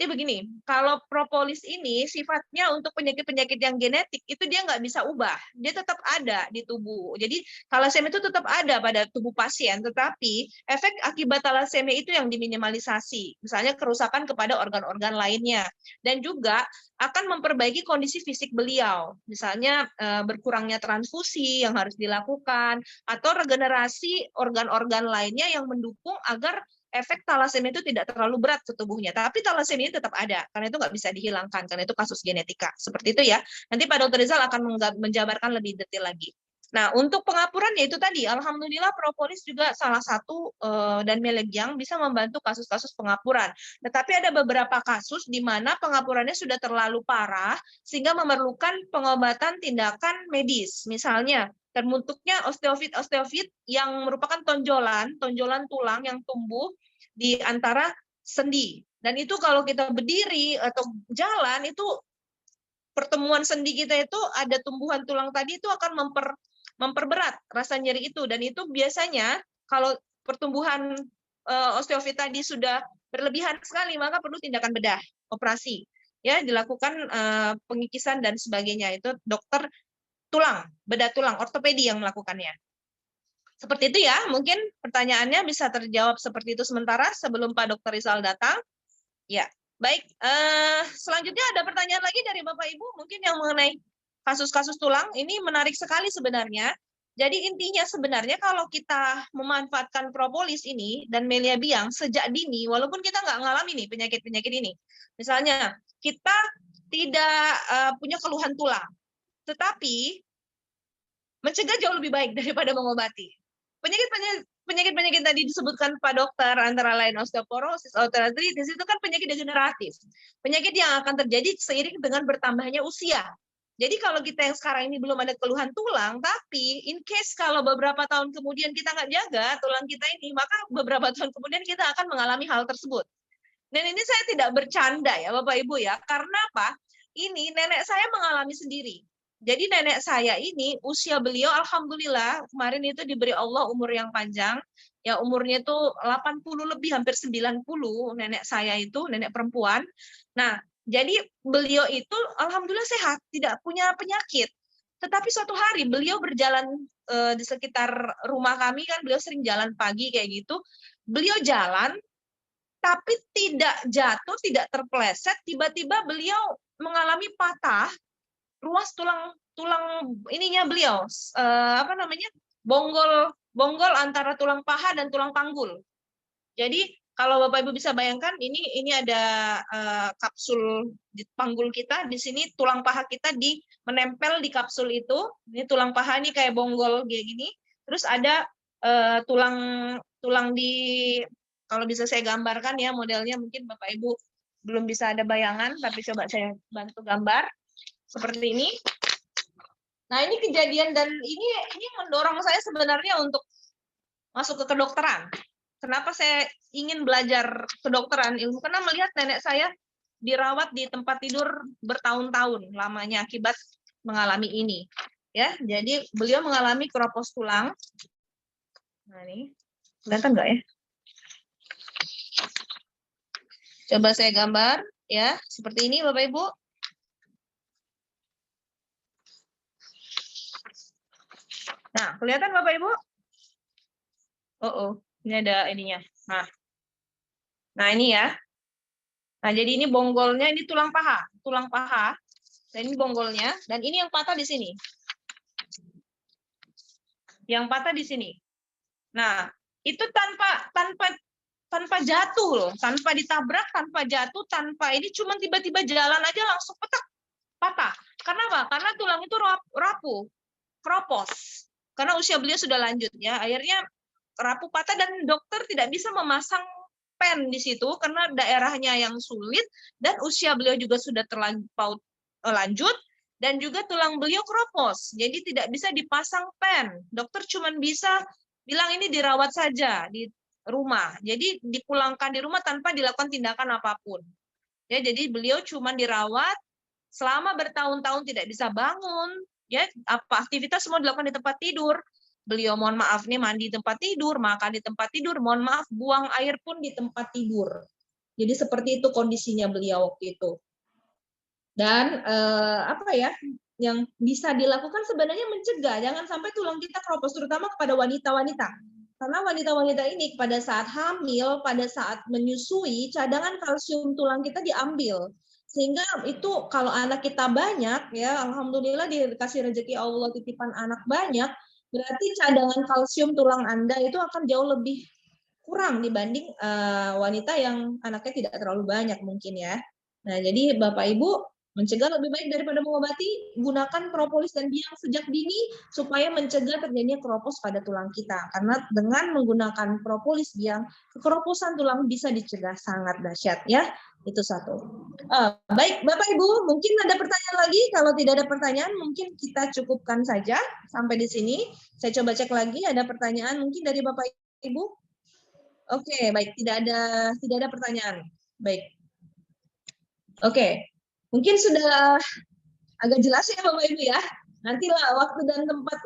begini, kalau propolis ini sifatnya untuk penyakit-penyakit yang genetik itu dia nggak bisa ubah, dia tetap ada di tubuh. Jadi talasemia itu tetap ada pada tubuh pasien, tetapi efek akibat talasemia itu yang diminimalisasi, misalnya kerusakan kepada organ-organ lainnya, dan juga akan memperbaiki kondisi fisik beliau, misalnya berkurangnya transfusi yang harus dilakukan, atau regenerasi organ-organ lainnya yang mendukung agar efek talasemia itu tidak terlalu berat ke tubuhnya. Tapi talasemia tetap ada, karena itu nggak bisa dihilangkan, karena itu kasus genetika. Seperti itu ya. Nanti Pak Dr. Rizal akan menjabarkan lebih detail lagi. Nah, untuk pengapuran yaitu tadi, alhamdulillah propolis juga salah satu dan Melia Biang bisa membantu kasus-kasus pengapuran. Tetapi ada beberapa kasus di mana pengapurannya sudah terlalu parah sehingga memerlukan pengobatan tindakan medis. Misalnya, terbentuknya osteofit yang merupakan tonjolan tulang yang tumbuh di antara sendi. Dan itu kalau kita berdiri atau jalan, itu pertemuan sendi kita itu ada tumbuhan tulang tadi itu akan memperberat rasa nyeri itu. Dan itu biasanya kalau pertumbuhan osteofit tadi sudah berlebihan sekali, maka perlu tindakan bedah, operasi. Ya, dilakukan pengikisan dan sebagainya. Itu dokter tulang, bedah tulang, ortopedi yang melakukannya. Seperti itu ya, mungkin pertanyaannya bisa terjawab seperti itu sementara sebelum Pak Dr. Rizal datang. Ya, baik. Selanjutnya ada pertanyaan lagi dari Bapak Ibu, mungkin yang mengenai kasus-kasus tulang. Ini menarik sekali sebenarnya. Jadi intinya sebenarnya kalau kita memanfaatkan propolis ini dan Melia Biang sejak dini, walaupun kita nggak ngalami nih penyakit-penyakit ini. Misalnya, kita tidak punya keluhan tulang, tetapi mencegah jauh lebih baik daripada mengobati. Penyakit-penyakit tadi disebutkan Pak Dokter, antara lain osteoporosis, osteoartritis, itu kan penyakit degeneratif. Penyakit yang akan terjadi seiring dengan bertambahnya usia. Jadi kalau kita yang sekarang ini belum ada keluhan tulang, tapi in case kalau beberapa tahun kemudian kita nggak jaga tulang kita ini, maka beberapa tahun kemudian kita akan mengalami hal tersebut. Dan ini saya tidak bercanda ya Bapak Ibu ya, karena apa? Ini nenek saya mengalami sendiri. Jadi nenek saya ini usia beliau alhamdulillah kemarin itu diberi Allah umur yang panjang. Ya umurnya itu 80 lebih, hampir 90 nenek saya itu, nenek perempuan. Nah, jadi beliau itu alhamdulillah sehat, tidak punya penyakit. Tetapi suatu hari beliau berjalan di sekitar rumah kami kan, beliau sering jalan pagi kayak gitu. Beliau jalan tapi tidak jatuh, tidak terpeleset, tiba-tiba beliau mengalami patah ruas tulang ininya beliau, apa namanya, bonggol antara tulang paha dan tulang panggul. Jadi kalau Bapak Ibu bisa bayangkan, ini ada kapsul di panggul kita, di sini tulang paha kita menempel di kapsul itu. Ini tulang paha ini kayak bonggol kayak gini. Terus ada tulang di, kalau bisa saya gambarkan ya modelnya, mungkin Bapak Ibu belum bisa ada bayangan, tapi coba saya bantu gambar seperti ini. Nah, ini kejadian dan ini mendorong saya sebenarnya untuk masuk ke kedokteran. Kenapa saya ingin belajar kedokteran ilmu? Karena melihat nenek saya dirawat di tempat tidur bertahun-tahun lamanya akibat mengalami ini. Ya, jadi beliau mengalami keropos tulang. Nah, ini kelihatan nggak ya? Coba saya gambar, ya, seperti ini Bapak Ibu. Nah, kelihatan Bapak Ibu? Ini ada ininya. Nah ini ya. Nah, jadi ini bonggolnya, ini tulang paha. Dan ini bonggolnya, dan ini yang patah di sini. Yang patah di sini. Nah, itu tanpa jatuh loh, tanpa ditabrak, tanpa jatuh, tanpa ini, cuma tiba-tiba jalan aja langsung patah. Karena apa? Karena tulang itu rapuh, keropos. Karena usia beliau sudah lanjut ya, akhirnya rapuh patah dan dokter tidak bisa memasang pen di situ karena daerahnya yang sulit dan usia beliau juga sudah terlampau lanjut dan juga tulang beliau keropos. Jadi tidak bisa dipasang pen. Dokter cuma bisa bilang ini dirawat saja di rumah. Jadi dipulangkan di rumah tanpa dilakukan tindakan apapun. Ya, jadi beliau cuma dirawat selama bertahun-tahun tidak bisa bangun, ya, apa aktivitas semua dilakukan di tempat tidur. Beliau mohon maaf nih mandi di tempat tidur, makan di tempat tidur, mohon maaf buang air pun di tempat tidur. Jadi seperti itu kondisinya beliau waktu itu. Dan apa ya yang bisa dilakukan sebenarnya mencegah jangan sampai tulang kita keropos, terutama kepada wanita-wanita. Karena wanita-wanita ini pada saat hamil, pada saat menyusui, cadangan kalsium tulang kita diambil. Sehingga itu kalau anak kita banyak, ya alhamdulillah dikasih rezeki Allah titipan anak banyak, berarti cadangan kalsium tulang Anda itu akan jauh lebih kurang dibanding wanita yang anaknya tidak terlalu banyak mungkin ya. Nah, jadi Bapak Ibu mencegah lebih baik daripada mengobati, gunakan propolis dan biang sejak dini supaya mencegah terjadinya keropos pada tulang kita. Karena dengan menggunakan propolis biang, kekeroposan tulang bisa dicegah sangat dahsyat ya. Itu satu. Baik, Bapak Ibu, mungkin ada pertanyaan lagi. Kalau tidak ada pertanyaan, mungkin kita cukupkan saja sampai di sini. Saya coba cek lagi, ada pertanyaan mungkin dari Bapak Ibu? Oke, baik, tidak ada pertanyaan. Baik. Oke, mungkin sudah agak jelas ya Bapak Ibu ya. Nantilah waktu dan tempat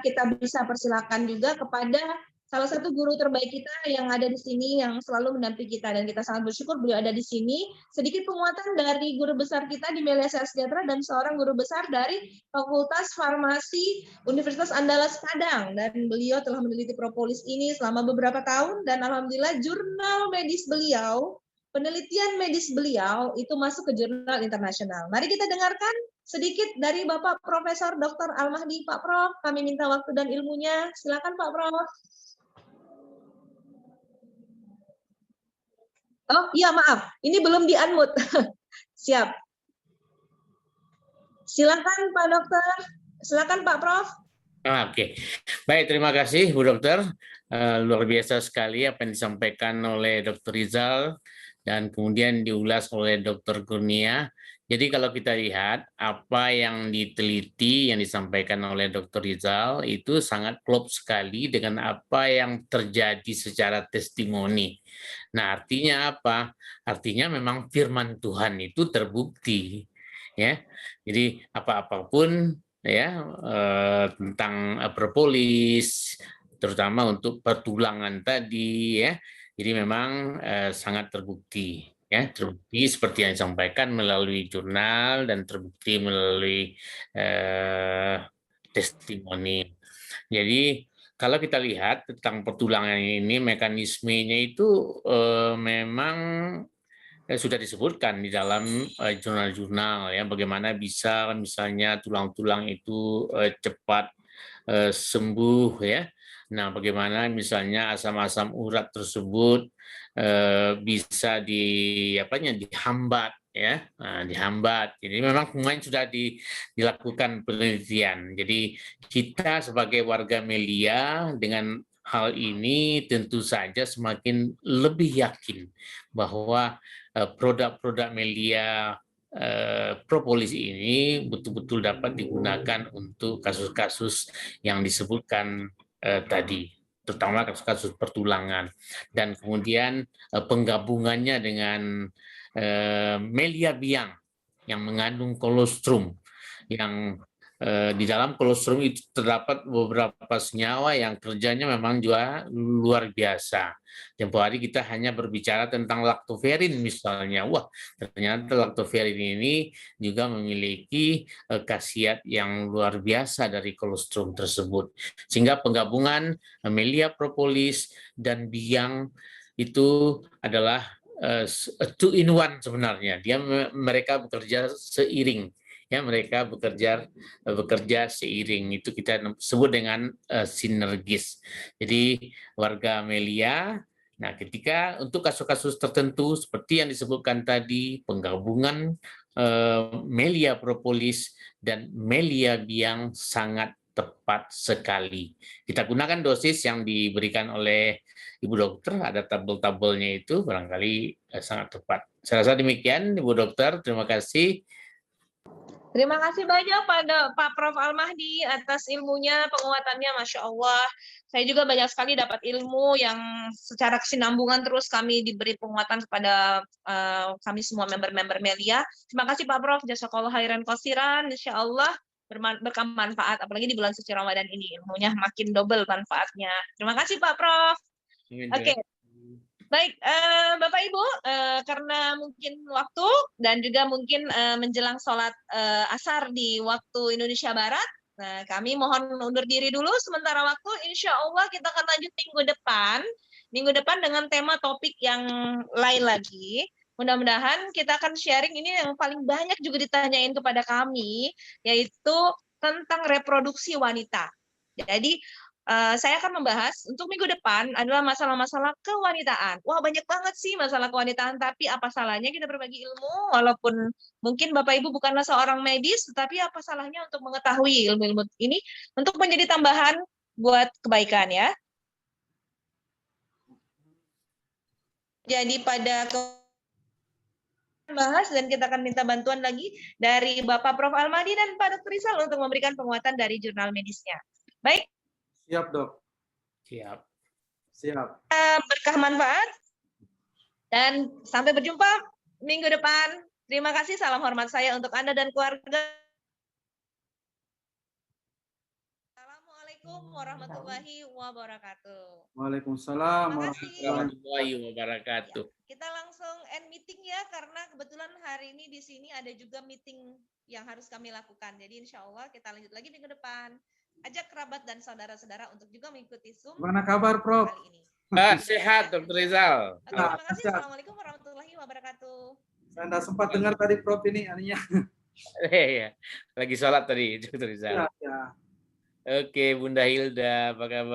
kita bisa persilakan juga kepada salah satu guru terbaik kita yang ada di sini yang selalu mendampingi kita dan kita sangat bersyukur beliau ada di sini. Sedikit penguatan dari guru besar kita di Melia Sejahtera dan seorang guru besar dari Fakultas Farmasi Universitas Andalas Padang, dan beliau telah meneliti propolis ini selama beberapa tahun dan alhamdulillah jurnal medis beliau, penelitian medis beliau itu masuk ke jurnal internasional. Mari kita dengarkan sedikit dari Bapak Profesor Dr. Al-Mahdi. Pak Prof, kami minta waktu dan ilmunya. Silakan Pak Prof. Oh iya maaf, ini belum di-unmute. Siap. Silakan Pak Dokter. Silakan Pak Prof. Oke, baik, terima kasih Bu Dokter. Luar biasa sekali apa yang disampaikan oleh Dr. Rizal dan kemudian diulas oleh Dr. Kurnia. Jadi kalau kita lihat apa yang diteliti, yang disampaikan oleh Dr. Rizal itu sangat klop sekali dengan apa yang terjadi secara testimoni. Nah, artinya apa? Artinya memang firman Tuhan itu terbukti, ya. Jadi apapun ya tentang propolis, terutama untuk pertulangan tadi, ya. Jadi memang sangat terbukti. Ya, terbukti seperti yang disampaikan melalui jurnal dan terbukti melalui testimoni. Jadi kalau kita lihat tentang pertulangan ini, mekanismenya itu memang sudah disebutkan di dalam jurnal-jurnal ya, bagaimana bisa misalnya tulang-tulang itu cepat sembuh ya. Nah, bagaimana misalnya asam-asam urat tersebut bisa dihambat ya, dihambat. Jadi memang semuanya sudah dilakukan penelitian. Jadi kita sebagai warga Melia dengan hal ini tentu saja semakin lebih yakin bahwa produk-produk Melia propolis ini betul-betul dapat digunakan untuk kasus-kasus yang disebutkan tadi, terutama kasus-kasus pertulangan, dan kemudian penggabungannya dengan Melia biang yang mengandung kolostrum, yang di dalam kolostrum itu terdapat beberapa senyawa yang kerjanya memang juga luar biasa. Tempo hari kita hanya berbicara tentang laktoferin misalnya. Wah, ternyata laktoferin ini juga memiliki khasiat yang luar biasa dari kolostrum tersebut. Sehingga penggabungan Melia propolis dan biang itu adalah two in one sebenarnya. Mereka bekerja seiring. Ya, mereka bekerja seiring, itu kita sebut dengan sinergis. Jadi warga Melia, nah ketika untuk kasus-kasus tertentu seperti yang disebutkan tadi, penggabungan Melia propolis dan Melia biang sangat tepat sekali. Kita gunakan dosis yang diberikan oleh Ibu Dokter, ada tabel-tabelnya itu barangkali sangat tepat. Saya rasa demikian, Ibu Dokter. Terima kasih. Terima kasih banyak pada Pak Prof. Al-Mahdi atas ilmunya, penguatannya, Masya Allah. Saya juga banyak sekali dapat ilmu yang secara kesinambungan terus kami diberi penguatan kepada kami semua member-member Melia. Terima kasih Pak Prof. Jazakallah khairan qasiran. Insya Allah berkah manfaat, apalagi di bulan suci Ramadan ini. Ilmunya makin double manfaatnya. Terima kasih Pak Prof. Oke. Baik, Bapak Ibu, karena mungkin waktu dan juga mungkin menjelang sholat asar di waktu Indonesia Barat, nah, kami mohon undur diri dulu sementara waktu. Insya Allah kita akan lanjut minggu depan dengan tema topik yang lain lagi. Mudah-mudahan kita akan sharing ini yang paling banyak juga ditanyain kepada kami, yaitu tentang reproduksi wanita. Jadi saya akan membahas untuk minggu depan adalah masalah-masalah kewanitaan. Wah, banyak banget sih masalah kewanitaan, tapi apa salahnya kita berbagi ilmu, walaupun mungkin Bapak Ibu bukanlah seorang medis, tetapi apa salahnya untuk mengetahui ilmu-ilmu ini untuk menjadi tambahan buat kebaikan ya. Jadi pada bahas dan kita akan minta bantuan lagi dari Bapak Prof. Al-Mahdi dan Pak Dr. Rizal untuk memberikan penguatan dari jurnal medisnya. Baik. Siap, Dok. Siap. Siap. Berkah manfaat dan sampai berjumpa minggu depan. Terima kasih, salam hormat saya untuk Anda dan keluarga. Assalamualaikum warahmatullahi wabarakatuh. Waalaikumsalam warahmatullahi wabarakatuh. Kita langsung end meeting ya, karena kebetulan hari ini di sini ada juga meeting yang harus kami lakukan. Jadi insya Allah kita lanjut lagi minggu depan. Ajak kerabat dan saudara-saudara untuk juga mengikuti Zoom. Gimana kabar, Prof? Kali ini. Sehat, Dr. Rizal. Oke, terima kasih. Assalamualaikum warahmatullahi wabarakatuh. Saya tidak sempat dengar tadi, Prof, ini aninya. Iya, lagi sholat tadi, Dr. Rizal. Ya. Oke, Bunda Hilda, apa kabar?